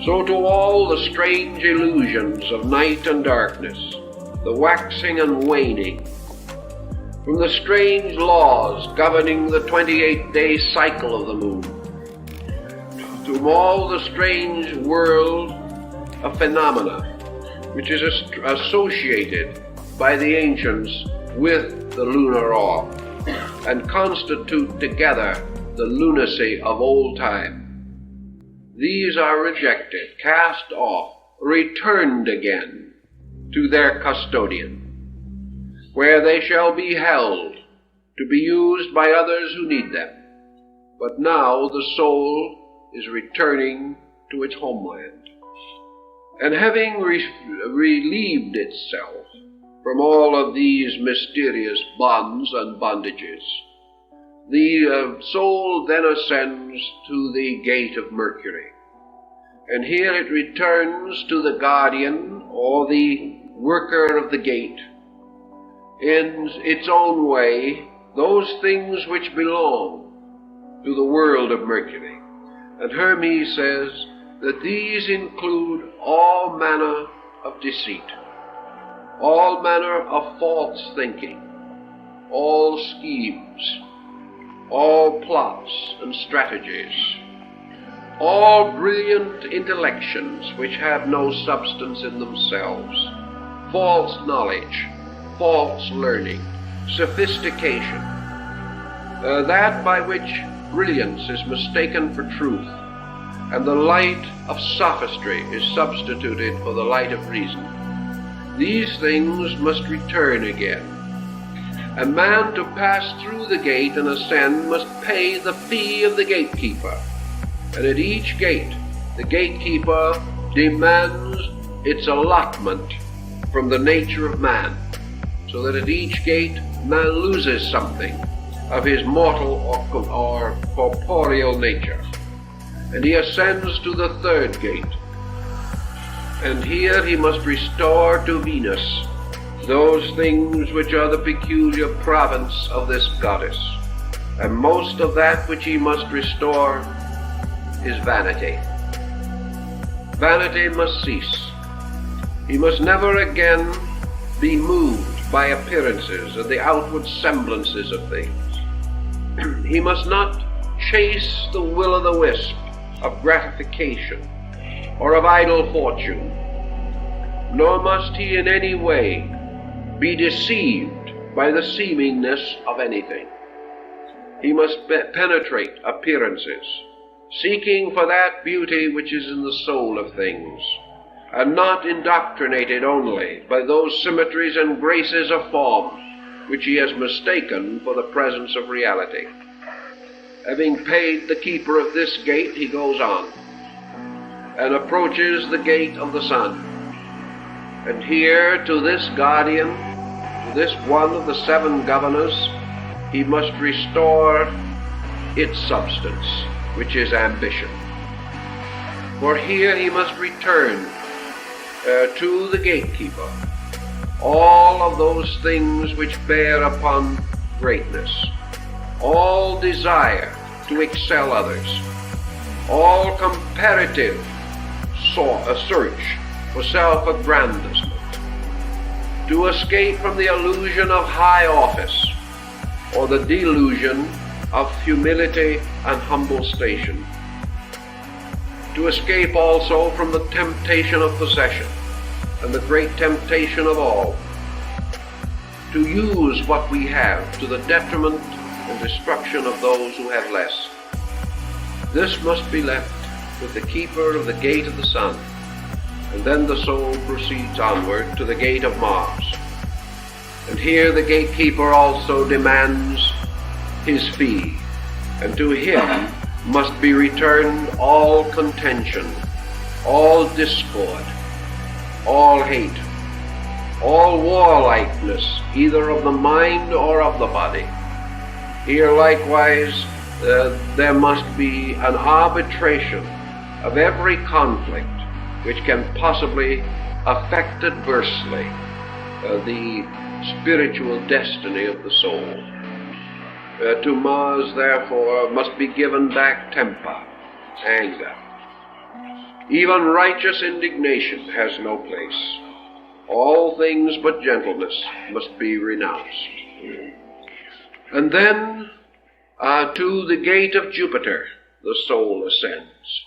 [SPEAKER 1] So to all the strange illusions of night and darkness, the waxing and waning, from the strange laws governing the 28-day cycle of the moon, to all the strange world of phenomena which is associated by the ancients with the lunar orb, and constitute together the lunacy of old time. These are rejected, cast off, returned again to their custodian, where they shall be held to be used by others who need them. But now the soul is returning to its homeland, and having relieved itself from all of these mysterious bonds and bondages, the soul then ascends to the gate of Mercury, and here it returns to the guardian or the worker of the gate, in its own way, those things which belong to the world of Mercury. And Hermes says that these include all manner of deceit, all manner of false thinking, all schemes, all plots and strategies, all brilliant intellections which have no substance in themselves, false knowledge, false learning, sophistication, that by which brilliance is mistaken for truth, and the light of sophistry is substituted for the light of reason. These things must return again. A man to pass through the gate and ascend must pay the fee of the gatekeeper, and at each gate the gatekeeper demands its allotment from the nature of man, so that at each gate man loses something of his mortal or corporeal nature. And he ascends to the third gate, and here he must restore to Venus those things which are the peculiar province of this goddess, and most of that which he must restore is vanity. Vanity must cease. He must never again be moved by appearances and the outward semblances of things. He must not chase the will-o'-the-wisp of gratification or of idle fortune, nor must he in any way be deceived by the seemingness of anything. He must penetrate appearances, seeking for that beauty which is in the soul of things, and not indoctrinated only by those symmetries and graces of form which he has mistaken for the presence of reality. Having paid the keeper of this gate, he goes on, and approaches the gate of the sun. And here, to this guardian, to this one of the seven governors, he must restore its substance, which is ambition. For here he must return to the gatekeeper all of those things which bear upon greatness, all desire to excel others, all comparative search for self-aggrandizement, to escape from the illusion of high office or the delusion of humility and humble station, to escape also from the temptation of possession and the great temptation of all, to use what we have to the detriment and destruction of those who have less. This must be left with the keeper of the gate of the sun, and then the soul proceeds onward to the gate of Mars. And here the gatekeeper also demands his fee, and to him must be returned all contention, all discord, all hate, all warlikeness, either of the mind or of the body. Here likewise there must be an arbitration of every conflict which can possibly affect adversely the spiritual destiny of the soul. To Mars, therefore, must be given back temper, anger. Even righteous indignation has no place. All things but gentleness must be renounced. And then to the gate of Jupiter the soul ascends.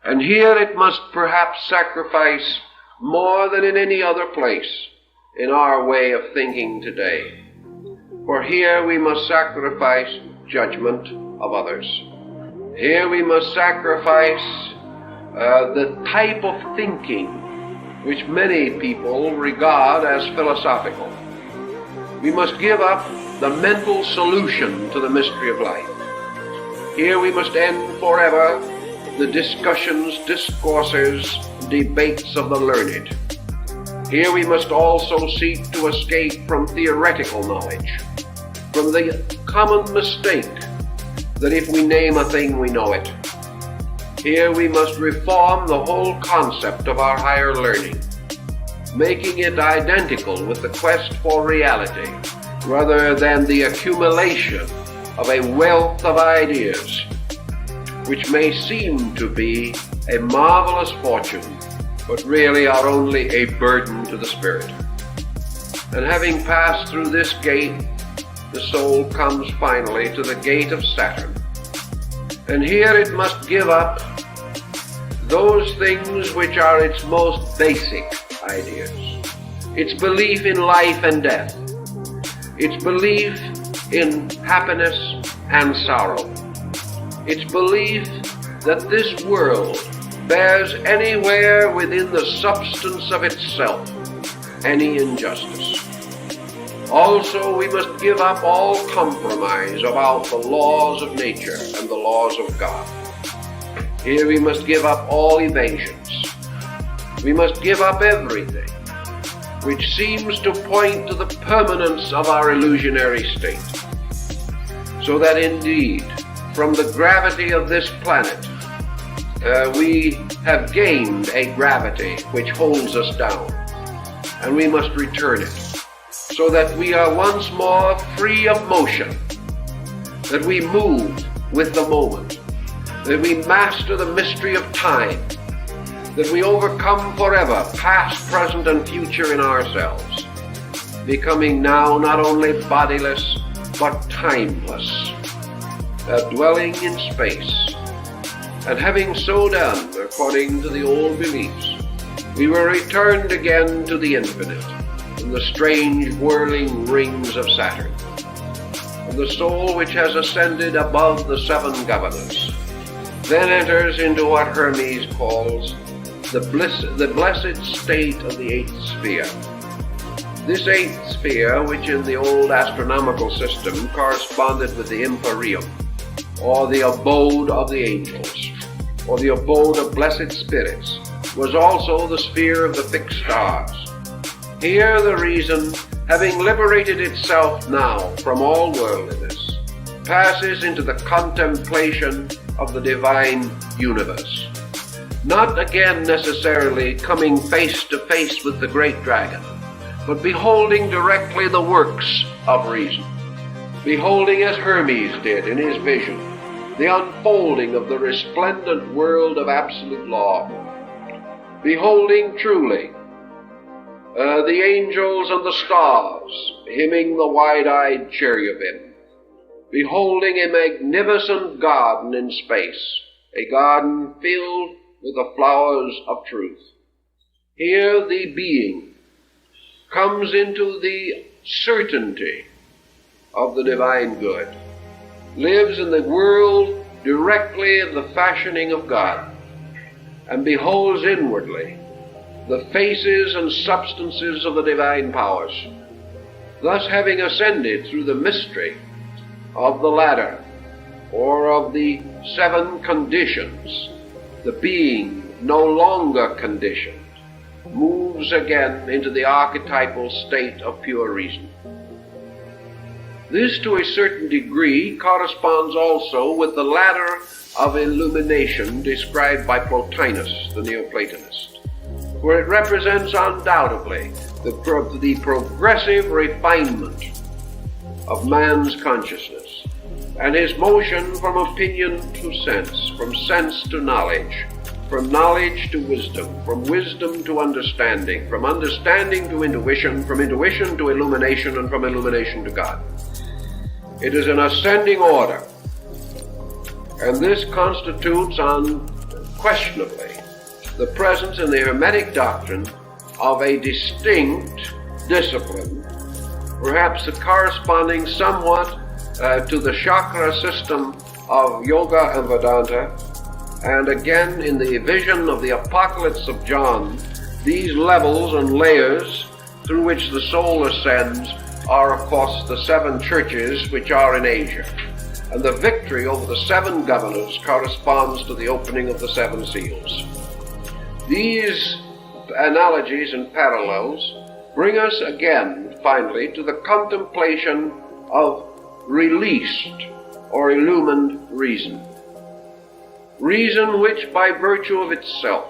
[SPEAKER 1] And here it must perhaps sacrifice more than in any other place in our way of thinking today. For here we must sacrifice judgment of others. Here we must sacrifice the type of thinking which many people regard as philosophical. We must give up the mental solution to the mystery of life. Here we must end forever the discussions, discourses, debates of the learned. Here we must also seek to escape from theoretical knowledge, from the common mistake that if we name a thing we know it. Here we must reform the whole concept of our higher learning, making it identical with the quest for reality, rather than the accumulation of a wealth of ideas, which may seem to be a marvelous fortune, but really are only a burden to the spirit. And having passed through this gate, the soul comes finally to the gate of Saturn. And here it must give up those things which are its most basic ideas. Its belief in life and death. Its belief in happiness and sorrow. Its belief that this world bears anywhere within the substance of itself any injustice. Also, we must give up all compromise about the laws of nature and the laws of God. Here we must give up all evasions. We must give up everything which seems to point to the permanence of our illusionary state, so that indeed, from the gravity of this planet, we have gained a gravity which holds us down, and we must return it, so that we are once more free of motion, that we move with the moment, that we master the mystery of time, that we overcome forever past, present, and future in ourselves, becoming now not only bodiless, but timeless, dwelling in space. And having so done, according to the old beliefs, we were returned again to the infinite, in the strange whirling rings of Saturn. And the soul which has ascended above the seven governors then enters into what Hermes calls the blessed state of the eighth sphere. This eighth sphere, which in the old astronomical system corresponded with the MRKRYL, or the abode of the angels, or the abode of blessed spirits, was also the sphere of the fixed stars. Here the reason, having liberated itself now from all worldliness, passes into the contemplation of the divine universe, not again necessarily coming face to face with the great dragon, but beholding directly the works of reason, beholding as Hermes did in his vision, the unfolding of the resplendent world of absolute law, beholding truly the angels and the stars hymning the wide-eyed cherubim, beholding a magnificent garden in space, a garden filled with the flowers of truth. Here the being comes into the certainty of the divine good, lives in the world directly of the fashioning of God, and beholds inwardly the faces and substances of the divine powers, thus having ascended through the mystery of the ladder, or of the seven conditions. The being, no longer conditioned, moves again into the archetypal state of pure reason. This, to a certain degree, corresponds also with the ladder of illumination described by Plotinus, the Neoplatonist, where it represents undoubtedly the progressive refinement of man's consciousness, and his motion from opinion to sense, from sense to knowledge, from knowledge to wisdom, from wisdom to understanding, from understanding to intuition, from intuition to illumination, and from illumination to God. It is an ascending order, and this constitutes unquestionably the presence in the Hermetic doctrine of a distinct discipline, perhaps corresponding somewhat to the chakra system of yoga and Vedanta, and again in the vision of the Apocalypse of John, these levels and layers through which the soul ascends are, of course, the seven churches which are in Asia, and the victory over the seven governors corresponds to the opening of the seven seals. These analogies and parallels bring us again, finally, to the contemplation of released or illumined reason. Reason which, by virtue of itself,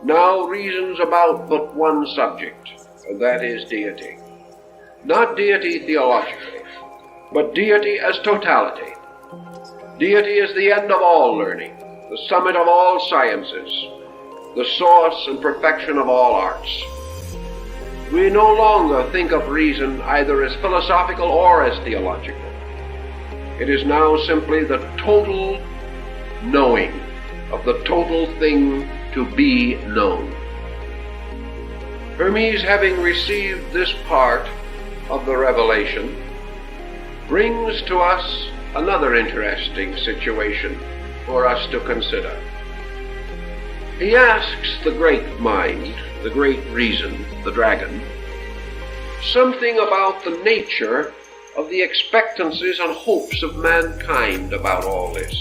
[SPEAKER 1] now reasons about but one subject, and that is deity. Not deity theologically, but deity as totality. Deity is the end of all learning, the summit of all sciences, the source and perfection of all arts. We no longer think of reason either as philosophical or as theological. It is now simply the total knowing of the total thing to be known. Hermes, having received this part of the revelation, brings to us another interesting situation for us to consider. He asks the great mind, the great reason, the dragon, something about the nature of the expectancies and hopes of mankind about all this.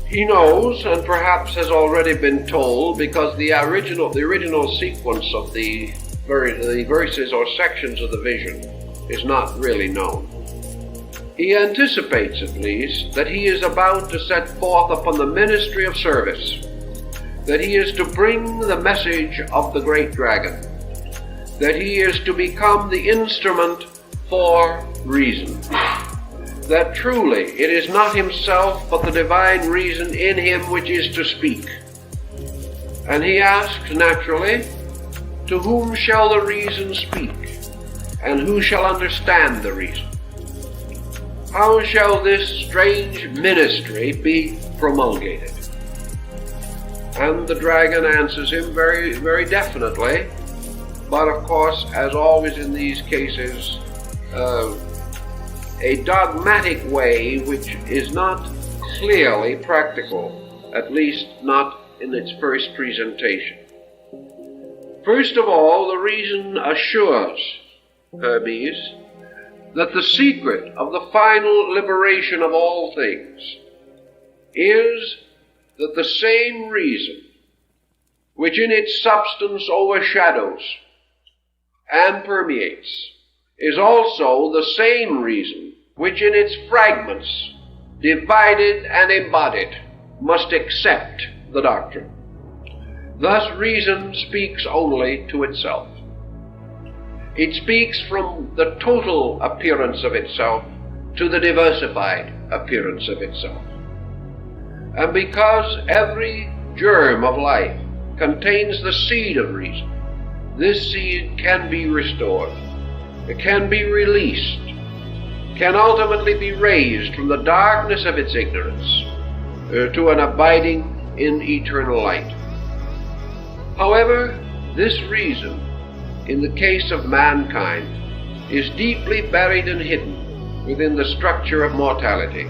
[SPEAKER 1] He knows, and perhaps has already been told, because the original sequence of the verses or sections of the vision is not really known. He anticipates, at least, that he is about to set forth upon the ministry of service, that he is to bring the message of the great dragon, that he is to become the instrument for reason, that truly it is not himself but the divine reason in him which is to speak. And he asks, naturally, to whom shall the reason speak, and who shall understand the reason? How shall this strange ministry be promulgated? And the dragon answers him very, very definitely, but of course, as always in these cases, a dogmatic way which is not clearly practical, at least not in its first presentation. First of all, the reason assures Hermes that the secret of the final liberation of all things is that the same reason which in its substance overshadows and permeates is also the same reason which in its fragments, divided and embodied, must accept the doctrine. Thus reason speaks only to itself. It speaks from the total appearance of itself to the diversified appearance of itself. And because every germ of life contains the seed of reason, this seed can be restored, it can be released, can ultimately be raised from the darkness of its ignorance to an abiding in eternal light. However, this reason, in the case of mankind, is deeply buried and hidden within the structure of mortality.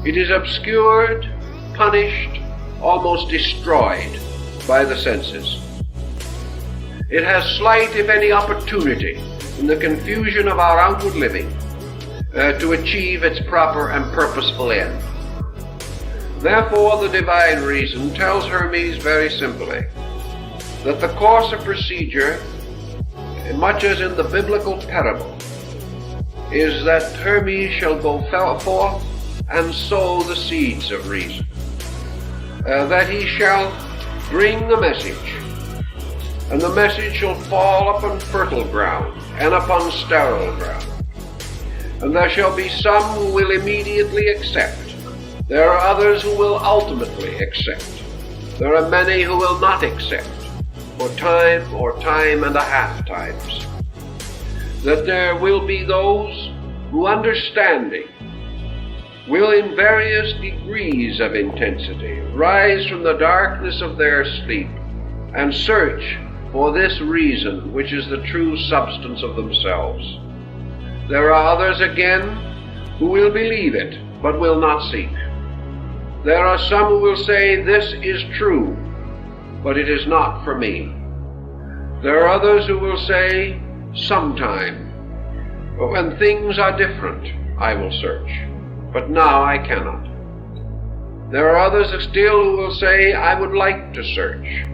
[SPEAKER 1] It is obscured, punished, almost destroyed by the senses. It has slight, if any, opportunity in the confusion of our outward living to achieve its proper and purposeful end. Therefore, the divine reason tells Hermes very simply that the course of procedure, much as in the biblical parable, is that Hermes shall go forth and sow the seeds of reason, that he shall bring the message, and the message shall fall upon fertile ground and upon sterile ground. And there shall be some who will immediately accept. There are others who will ultimately accept. There are many who will not accept, for time or time and a half times. That there will be those who, understanding, will in various degrees of intensity rise from the darkness of their sleep and search for this reason which is the true substance of themselves. There are others again who will believe it but will not seek. There are some who will say, this is true, but it is not for me. There are others who will say, sometime, but when things are different, I will search, but now I cannot. There are others still who will say, I would like to search,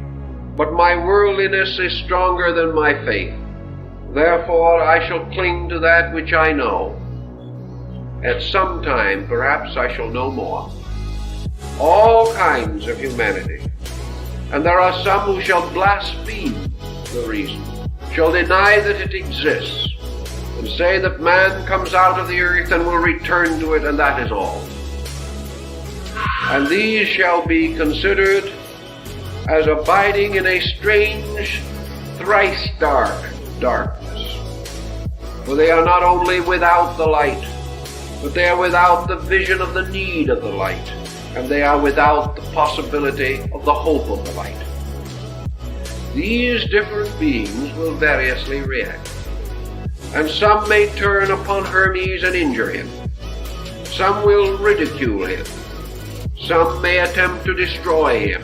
[SPEAKER 1] but my worldliness is stronger than my faith. Therefore I shall cling to that which I know. At some time, perhaps, I shall know more. All kinds of humanity. And there are some who shall blaspheme the reason, shall deny that it exists, and say that man comes out of the earth and will return to it, and that is all. And these shall be considered as abiding in a strange, thrice dark darkness. For they are not only without the light, but they are without the vision of the need of the light, and they are without the possibility of the hope of the light. These different beings will variously react, and some may turn upon Hermes and injure him. Some will ridicule him, Some may attempt to destroy him.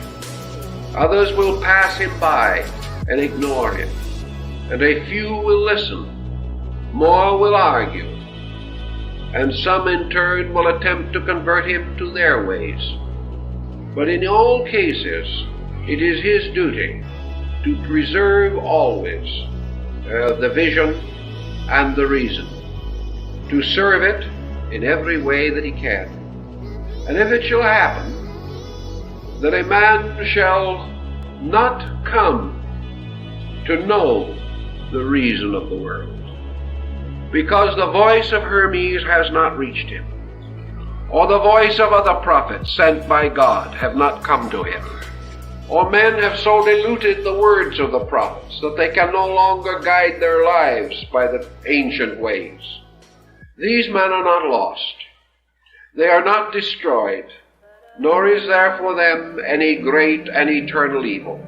[SPEAKER 1] Others will pass him by and ignore him. And a few will listen. More will argue. And some in turn will attempt to convert him to their ways. But in all cases, it is his duty to preserve always the vision and the reason, to serve it in every way that he can. And if it shall happen that a man shall not come to know the reason of the world, because the voice of Hermes has not reached him, or the voice of other prophets sent by God have not come to him, or men have so diluted the words of the prophets that they can no longer guide their lives by the ancient ways, these men are not lost. They are not destroyed, nor is there for them any great and eternal evil.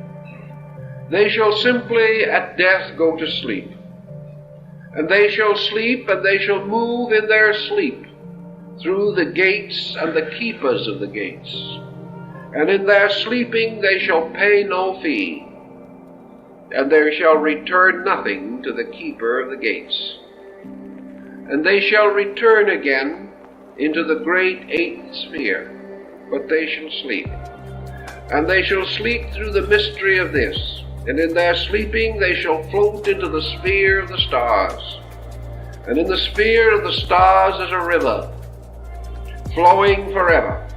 [SPEAKER 1] They shall simply at death go to sleep. And they shall sleep, and they shall move in their sleep through the gates and the keepers of the gates. And in their sleeping they shall pay no fee, and they shall return nothing to the keeper of the gates. And they shall return again into the great eighth sphere, but they shall sleep. And they shall sleep through the mystery of this, and in their sleeping they shall float into the sphere of the stars. And in the sphere of the stars is a river, flowing forever,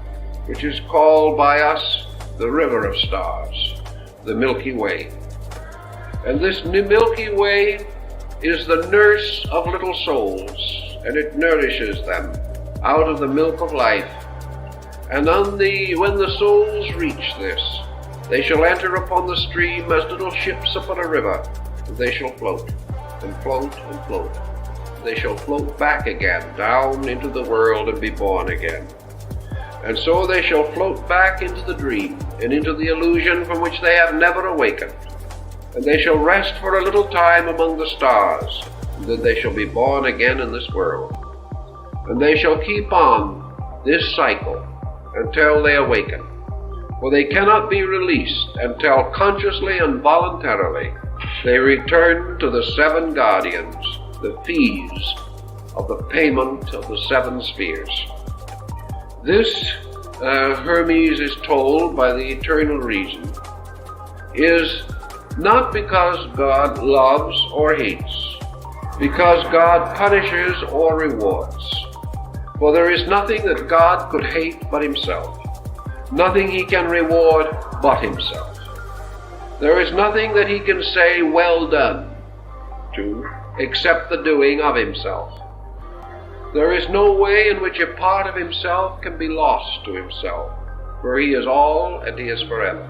[SPEAKER 1] which is called by us the river of stars, the Milky Way. And this Milky Way is the nurse of little souls, and it nourishes them out of the milk of life. And when the souls reach this, they shall enter upon the stream as little ships upon a river, and they shall float, and float, and float. They shall float back again, down into the world, and be born again. And so they shall float back into the dream, and into the illusion from which they have never awakened. And they shall rest for a little time among the stars, and then they shall be born again in this world. And they shall keep on this cycle until they awaken. For they cannot be released until consciously and voluntarily they return to the seven guardians, the fees of the payment of the seven spheres. This, Hermes is told by the eternal reason, is not because God loves or hates, because God punishes or rewards. For there is nothing that God could hate but himself, nothing he can reward but himself. There is nothing that he can say, well done, to, except the doing of himself. There is no way in which a part of himself can be lost to himself, for he is all and he is forever.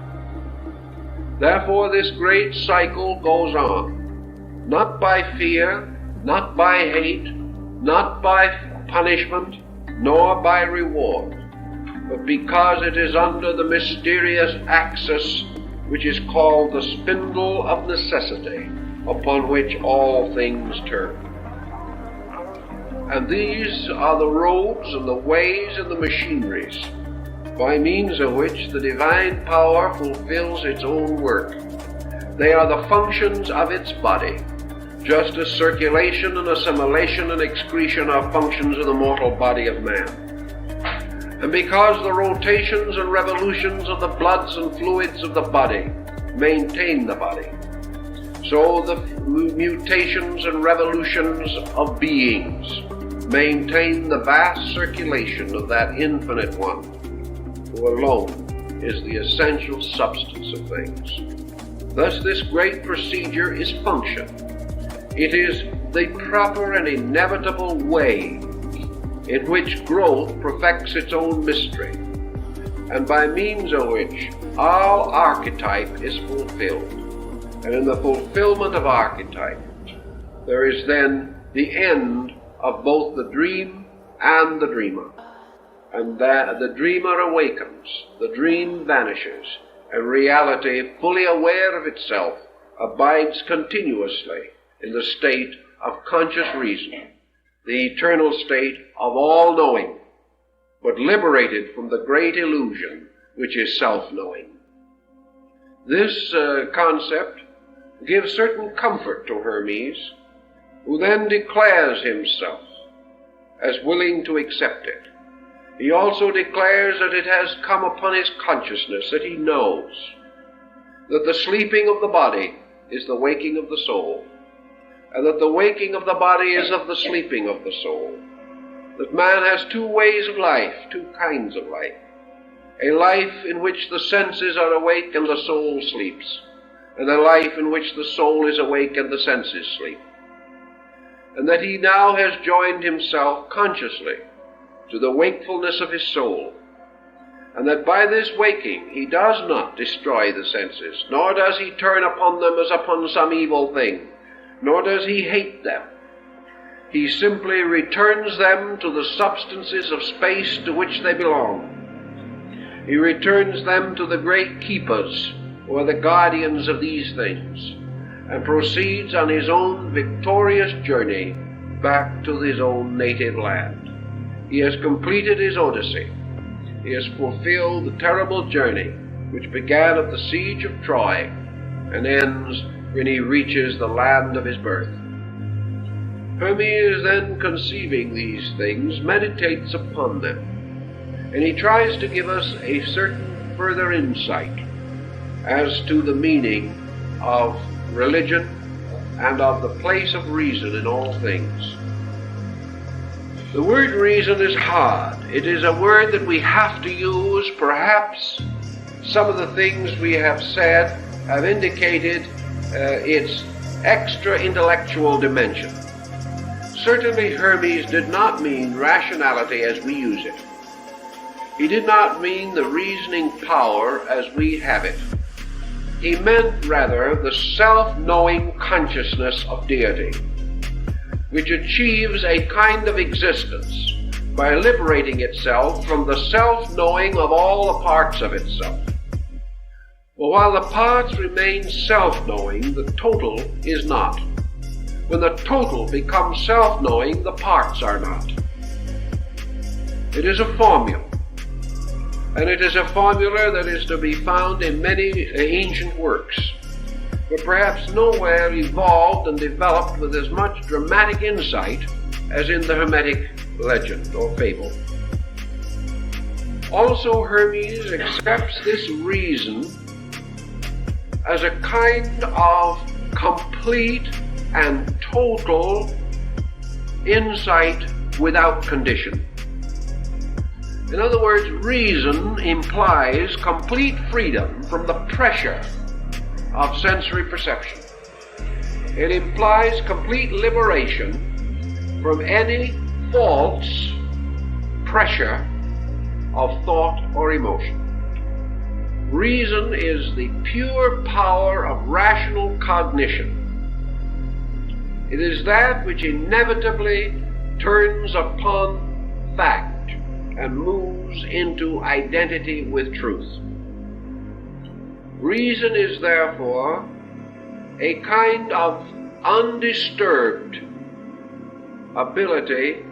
[SPEAKER 1] Therefore this great cycle goes on, not by fear, not by hate, not by punishment, nor by reward, but because it is under the mysterious axis which is called the spindle of necessity, upon which all things turn. And these are the roads and the ways and the machineries by means of which the divine power fulfills its own work. They are the functions of its body, just as circulation and assimilation and excretion are functions of the mortal body of man. And because the rotations and revolutions of the bloods and fluids of the body maintain the body, so the mutations and revolutions of beings maintain the vast circulation of that infinite one, who alone is the essential substance of things. Thus this great procedure is function. It is the proper and inevitable way in which growth perfects its own mystery, and by means of which all archetype is fulfilled. And in the fulfillment of archetype, there is then the end of both the dream and the dreamer. And that the dreamer awakens, the dream vanishes, and reality, fully aware of itself, abides continuously in the state of conscious reason, the eternal state of all-knowing, but liberated from the great illusion which is self-knowing. This concept gives certain comfort to Hermes, who then declares himself as willing to accept it. He also declares that it has come upon his consciousness, that he knows that the sleeping of the body is the waking of the soul, and that the waking of the body is of the sleeping of the soul. That man has two ways of life, two kinds of life. A life in which the senses are awake and the soul sleeps, and a life in which the soul is awake and the senses sleep. And that he now has joined himself consciously to the wakefulness of his soul, and that by this waking he does not destroy the senses, nor does he turn upon them as upon some evil thing, nor does he hate them. He simply returns them to the substances of space to which they belong. He returns them to the great keepers, or the guardians of these things, and proceeds on his own victorious journey back to his own native land. He has completed his odyssey. He has fulfilled the terrible journey which began at the siege of Troy and ends when he reaches the land of his birth. Hermes, then conceiving these things, meditates upon them, and he tries to give us a certain further insight as to the meaning of religion and of the place of reason in all things. The word reason is hard. It is a word that we have to use. Perhaps some of the things we have said have indicated its extra intellectual dimension. Certainly Hermes did not mean rationality as we use it. He did not mean the reasoning power as we have it. He meant rather the self-knowing consciousness of deity, which achieves a kind of existence by liberating itself from the self-knowing of all the parts of itself. But while the parts remain self-knowing, the total is not. When the total becomes self-knowing, the parts are not. It is a formula, and it is a formula that is to be found in many ancient works, but perhaps nowhere evolved and developed with as much dramatic insight as in the Hermetic legend or fable. Also, Hermes accepts this reason as a kind of complete and total insight without condition. In other words, reason implies complete freedom from the pressure of sensory perception. It implies complete liberation from any false pressure of thought or emotion. Reason is the pure power of rational cognition. It is that which inevitably turns upon fact and moves into identity with truth. Reason is therefore a kind of undisturbed ability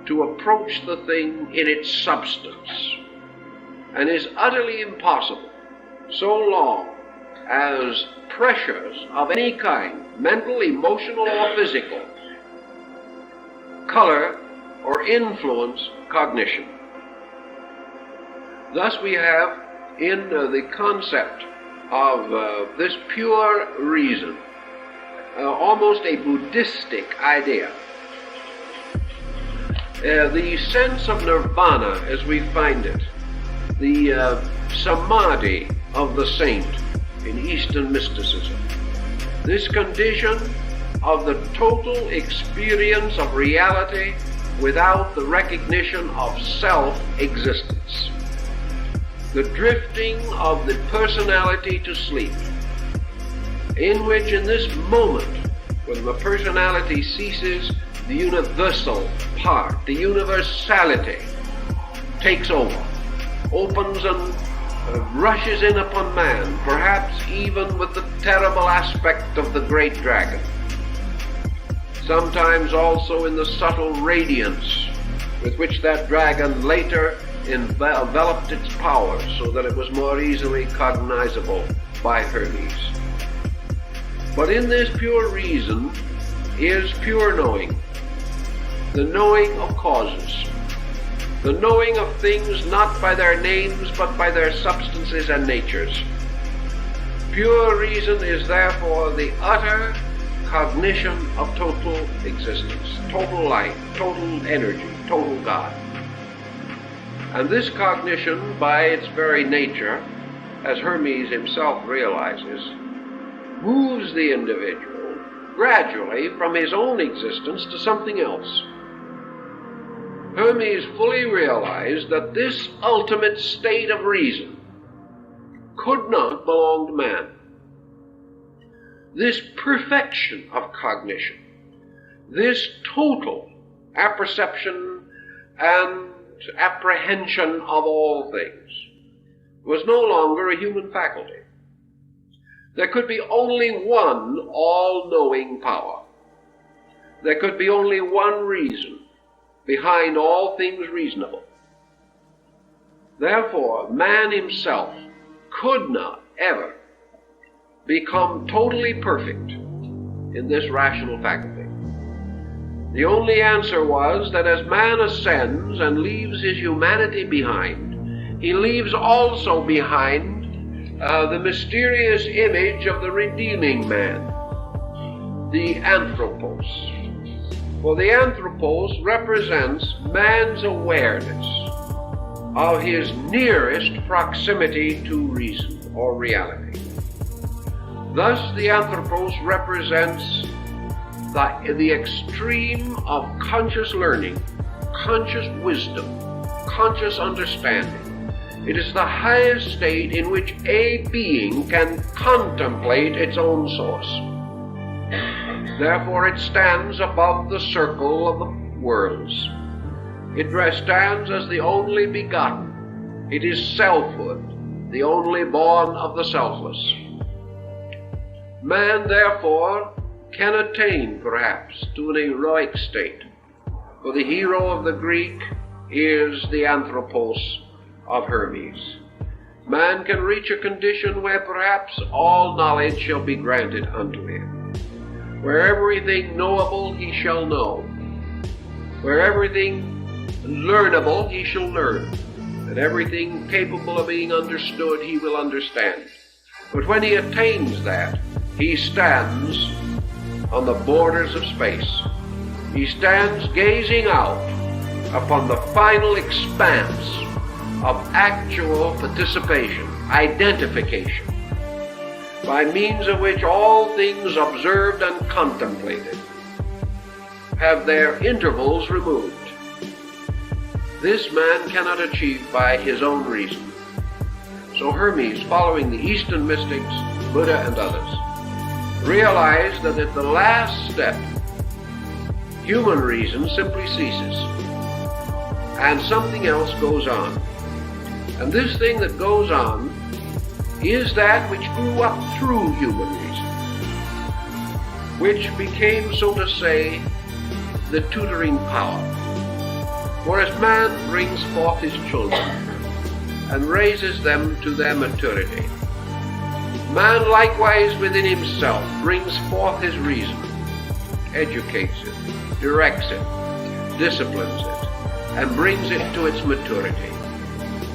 [SPEAKER 1] to approach the thing in its substance, and is utterly impossible so long as pressures of any kind, mental, emotional, or physical, color or influence cognition. Thus we have in the concept of this pure reason almost a Buddhistic idea. The sense of nirvana as we find it, the samadhi of the saint in Eastern mysticism, this condition of the total experience of reality without the recognition of self-existence, the drifting of the personality to sleep, in which in this moment, when the personality ceases, the universal part, the universality takes over, opens and rushes in upon man, perhaps even with the terrible aspect of the great dragon. Sometimes also in the subtle radiance with which that dragon later enveloped its power so that it was more easily cognizable by Hermes. But in this pure reason is pure knowing, the knowing of causes, the knowing of things not by their names but by their substances and natures. Pure reason is therefore the utter cognition of total existence, total life, total energy, total God. And this cognition, by its very nature, as Hermes himself realizes, moves the individual gradually from his own existence to something else. Hermes fully realized that this ultimate state of reason could not belong to man. This perfection of cognition, this total apperception and apprehension of all things, was no longer a human faculty. There could be only one all-knowing power. There could be only one reason behind all things reasonable. Therefore, man himself could not ever become totally perfect in this rational faculty. The only answer was that as man ascends and leaves his humanity behind, he leaves also behind the mysterious image of the redeeming man, the anthropos. For the anthropos represents man's awareness of his nearest proximity to reason or reality. Thus the anthropos represents the extreme of conscious learning, conscious wisdom, conscious understanding. It is the highest state in which a being can contemplate its own source. Therefore it stands above the circle of the worlds. It stands as the only begotten. It is selfhood, the only born of the selfless. Man, therefore, can attain, perhaps, to an heroic state, for the hero of the Greek is the anthropos of Hermes. Man can reach a condition where perhaps all knowledge shall be granted unto him, where everything knowable he shall know, where everything learnable he shall learn, and everything capable of being understood he will understand. But when he attains that, he stands on the borders of space. He stands gazing out upon the final expanse of actual participation, identification, by means of which all things observed and contemplated have their intervals removed. This man cannot achieve by his own reason. So Hermes, following the Eastern mystics, Buddha and others, realized that at the last step, human reason simply ceases, and something else goes on. And this thing that goes on is that which grew up through human reason, which became, so to say, the tutoring power. For as man brings forth his children and raises them to their maturity, man likewise within himself brings forth his reason, educates it, directs it, disciplines it, and brings it to its maturity.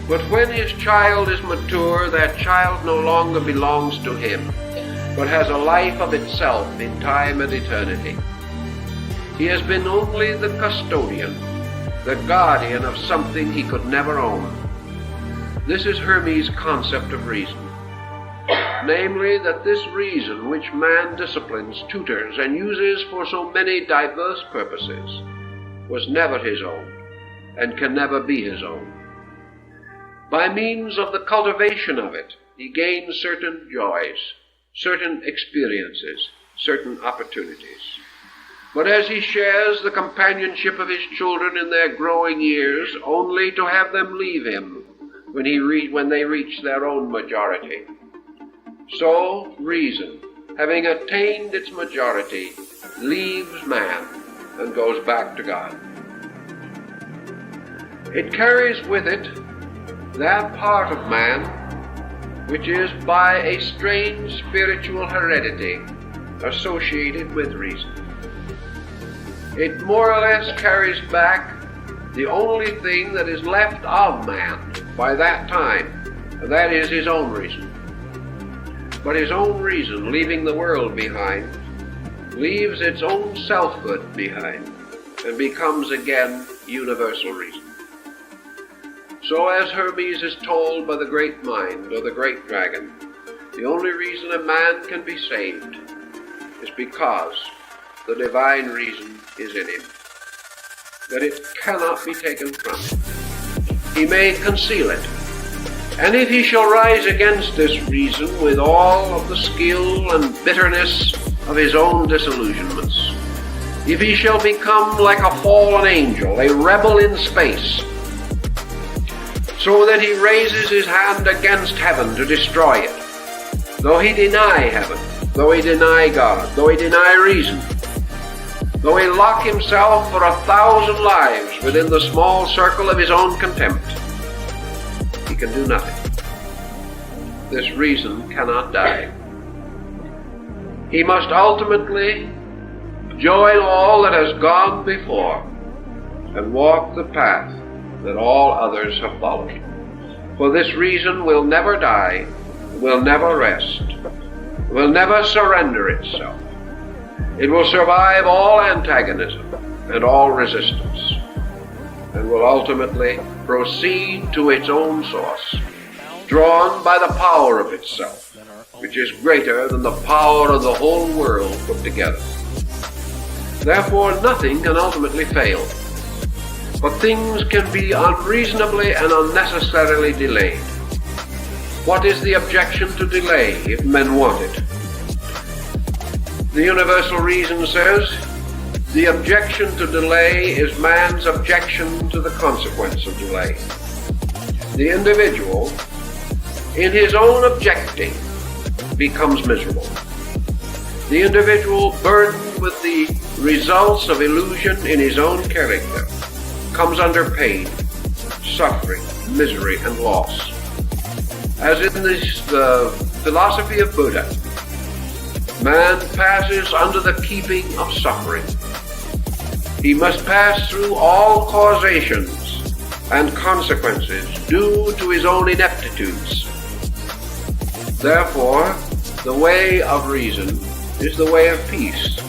[SPEAKER 1] But when his child is mature, that child no longer belongs to him, but has a life of itself in time and eternity. He has been only the custodian, the guardian of something he could never own. This is Hermes' concept of reason. Namely, that this reason which man disciplines, tutors, and uses for so many diverse purposes was never his own, and can never be his own. By means of the cultivation of it, he gains certain joys, certain experiences, certain opportunities. But as he shares the companionship of his children in their growing years, only to have them leave him when they reach their own majority, so reason, having attained its majority, leaves man and goes back to God. It carries with it that part of man which is by a strange spiritual heredity associated with reason. It more or less carries back the only thing that is left of man by that time, and that is his own reason. But his own reason, leaving the world behind, leaves its own selfhood behind, and becomes again universal reason. So as Hermes is told by the great mind, or the great dragon, the only reason a man can be saved is because the divine reason is in him, that it cannot be taken from him. He may conceal it, and if he shall rise against this reason with all of the skill and bitterness of his own disillusionments, if he shall become like a fallen angel, a rebel in space, so that he raises his hand against heaven to destroy it, though he deny heaven, though he deny God, though he deny reason, though he lock himself for 1,000 lives within the small circle of his own contempt, he can do nothing. This reason cannot die. He must ultimately join all that has gone before and walk the path that all others have followed. For this reason will never die, will never rest, will never surrender itself. It will survive all antagonism and all resistance, and will ultimately proceed to its own source, drawn by the power of itself, which is greater than the power of the whole world put together. Therefore, nothing can ultimately fail, but things can be unreasonably and unnecessarily delayed. What is the objection to delay if men want it? The universal reason says, the objection to delay is man's objection to the consequence of delay. The individual, in his own objecting, becomes miserable. The individual, burdened with the results of illusion in his own character, comes under pain, suffering, misery, and loss. As in the philosophy of Buddha, man passes under the keeping of suffering. He must pass through all causations and consequences due to his own ineptitudes. Therefore, the way of reason is the way of peace.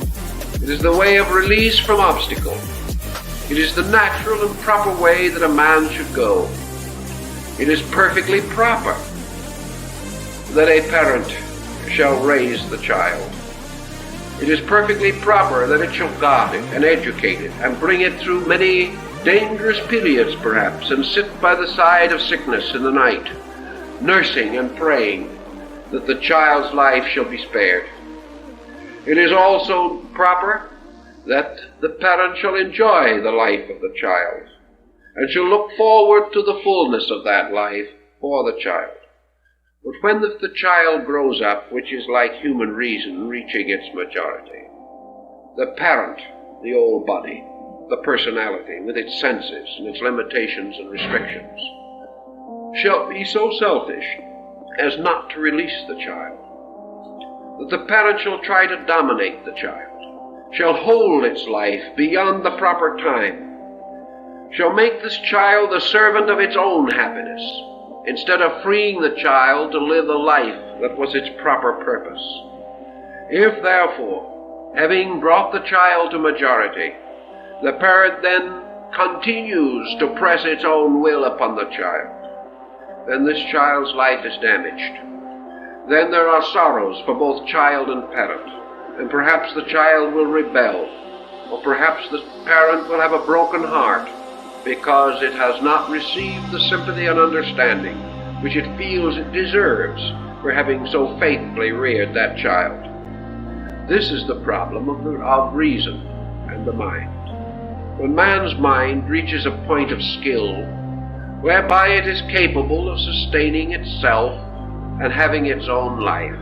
[SPEAKER 1] It is the way of release from obstacle. It is the natural and proper way that a man should go. It is perfectly proper that a parent shall raise the child. It is perfectly proper that it shall guard it and educate it and bring it through many dangerous periods perhaps, and sit by the side of sickness in the night, nursing and praying that the child's life shall be spared. It is also proper that the parent shall enjoy the life of the child and shall look forward to the fullness of that life for the child. But when the child grows up, which is like human reason reaching its majority, the parent, the old body, the personality with its senses and its limitations and restrictions, shall be so selfish as not to release the child, that the parent shall try to dominate the child, shall hold its life beyond the proper time, shall make this child the servant of its own happiness, instead of freeing the child to live the life that was its proper purpose. If, therefore, having brought the child to majority, the parent then continues to press its own will upon the child, then this child's life is damaged. Then there are sorrows for both child and parent, and perhaps the child will rebel, or perhaps the parent will have a broken heart because it has not received the sympathy and understanding which it feels it deserves for having so faithfully reared that child. This is the problem of reason and the mind. When man's mind reaches a point of skill whereby it is capable of sustaining itself and having its own life,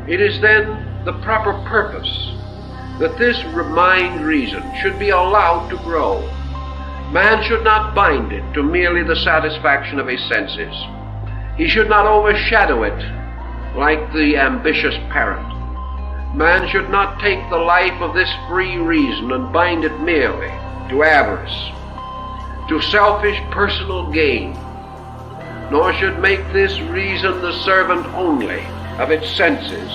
[SPEAKER 1] it is then the proper purpose that this mind reason should be allowed to grow, Man should not bind it to merely the satisfaction of his senses. He should not overshadow it like the ambitious parent. Man should not take the life of this free reason and bind it merely to avarice, to selfish personal gain, nor should make this reason the servant only of its senses,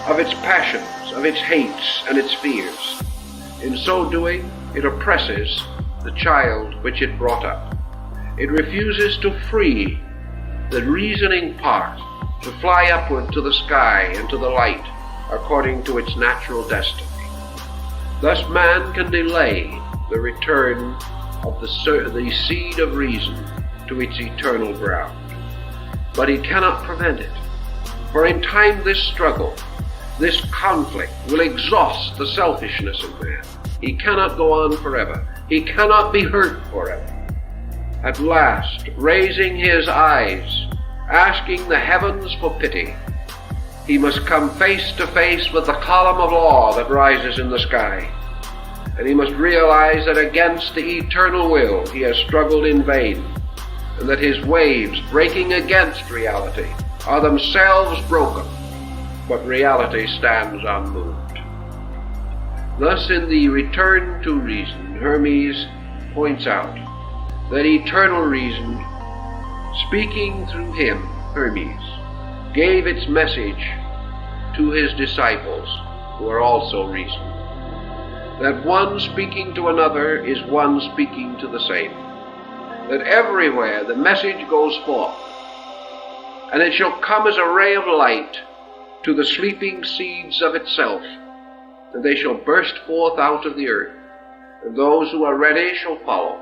[SPEAKER 1] of its passions, of its hates and its fears. In so doing, it oppresses the child which it brought up. It refuses to free the reasoning part to fly upward to the sky and to the light according to its natural destiny. Thus man can delay the return of the seed of reason to its eternal ground. But he cannot prevent it, for in time this struggle, this conflict will exhaust the selfishness of man. He cannot go on forever. He cannot be hurt forever. At last, raising his eyes, asking the heavens for pity, he must come face to face with the column of law that rises in the sky, and he must realize that against the eternal will he has struggled in vain, and that his waves breaking against reality are themselves broken, but reality stands unmoved. Thus in the Return to Reason, Hermes points out that eternal reason, speaking through him, Hermes, gave its message to his disciples, who are also reason, that one speaking to another is one speaking to the same, that everywhere the message goes forth, and it shall come as a ray of light to the sleeping seeds of itself, and they shall burst forth out of the earth, and those who are ready shall follow,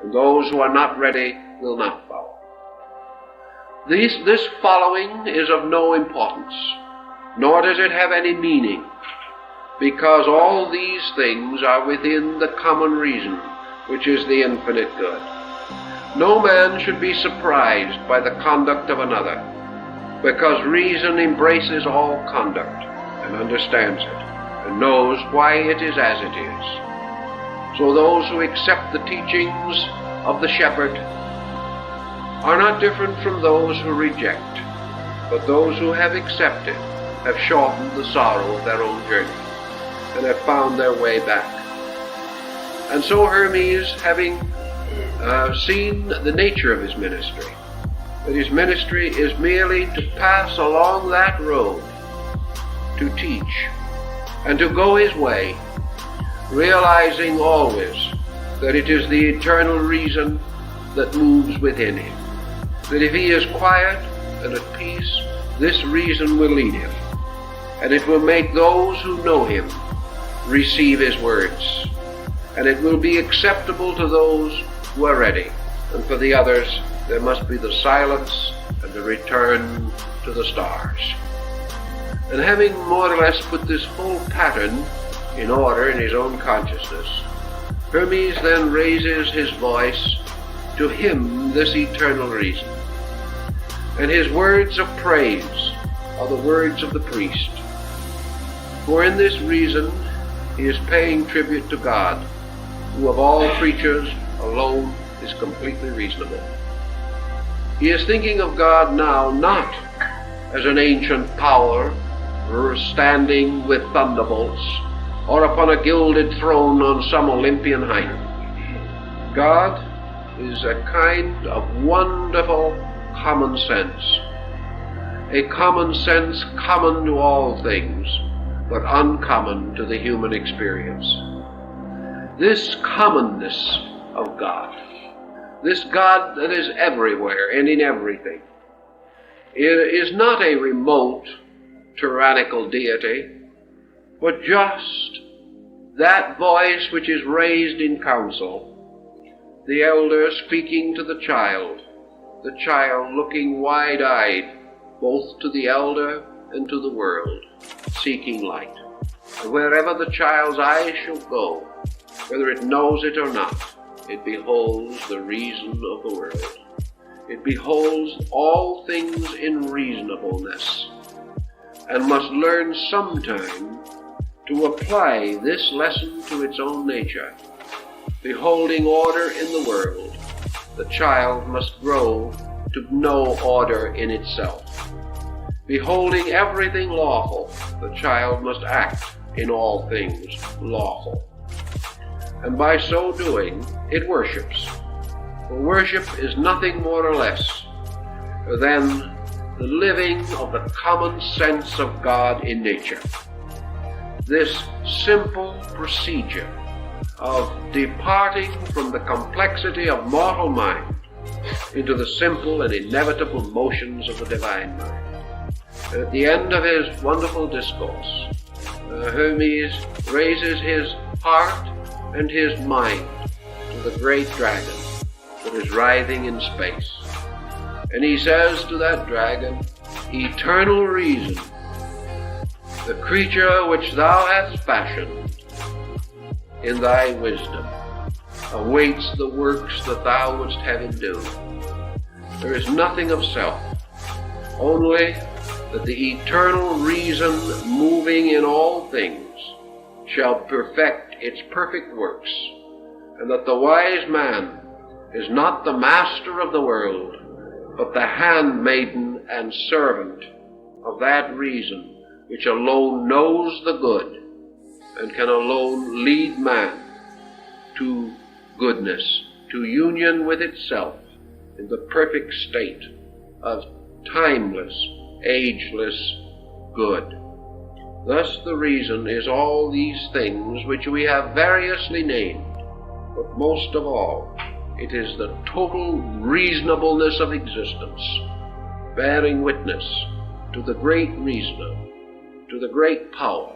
[SPEAKER 1] and those who are not ready will not follow. This following is of no importance, nor does it have any meaning, because all these things are within the common reason, which is the infinite good. No man should be surprised by the conduct of another, because reason embraces all conduct and understands it, and knows why it is as it is. So those who accept the teachings of the shepherd are not different from those who reject, but those who have accepted have shortened the sorrow of their own journey, and have found their way back. And so Hermes, having seen the nature of his ministry, that his ministry is merely to pass along that road, to teach, and to go his way, realizing always that it is the eternal reason that moves within him, that if he is quiet and at peace, this reason will lead him, and it will make those who know him receive his words, and it will be acceptable to those who are ready, and for the others there must be the silence and the return to the stars. And having more or less put this whole pattern in order in his own consciousness, Hermes then raises his voice to hymn this eternal reason. And his words of praise are the words of the priest, for in this reason he is paying tribute to God, who of all creatures alone is completely reasonable. He is thinking of God now not as an ancient power standing with thunderbolts, or upon a gilded throne on some Olympian height. God is a kind of wonderful common sense, a common sense common to all things, but uncommon to the human experience. This commonness of God, this God that is everywhere and in everything, is not a remote, tyrannical deity, but just that voice which is raised in council, the elder speaking to the child looking wide-eyed both to the elder and to the world, seeking light. And wherever the child's eyes shall go, whether it knows it or not, it beholds the reason of the world. It beholds all things in reasonableness, and must learn sometime to apply this lesson to its own nature, beholding order in the world, the child must grow to know order in itself. Beholding everything lawful, the child must act in all things lawful. And by so doing, it worships. For worship is nothing more or less than the living of the common sense of God in nature. This simple procedure of departing from the complexity of mortal mind into the simple and inevitable motions of the divine mind. At the end of his wonderful discourse, Hermes raises his heart and his mind to the great dragon that is writhing in space. And he says to that dragon, "Eternal reason, the creature which thou hast fashioned in thy wisdom awaits the works that thou wouldst have him do. There is nothing of self, only that the eternal reason moving in all things shall perfect its perfect works, and that the wise man is not the master of the world, but the handmaiden and servant of that reason which alone knows the good and can alone lead man to goodness, to union with itself in the perfect state of timeless, ageless good. Thus the reason is all these things which we have variously named, but most of all, it is the total reasonableness of existence, bearing witness to the great reasoner, to the great power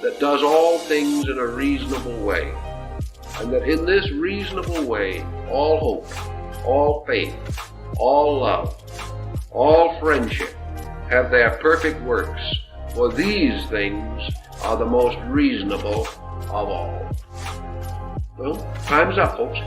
[SPEAKER 1] that does all things in a reasonable way, and that in this reasonable way all hope, all faith, all love, all friendship have their perfect works, for these things are the most reasonable of all. Well, time's up, folks.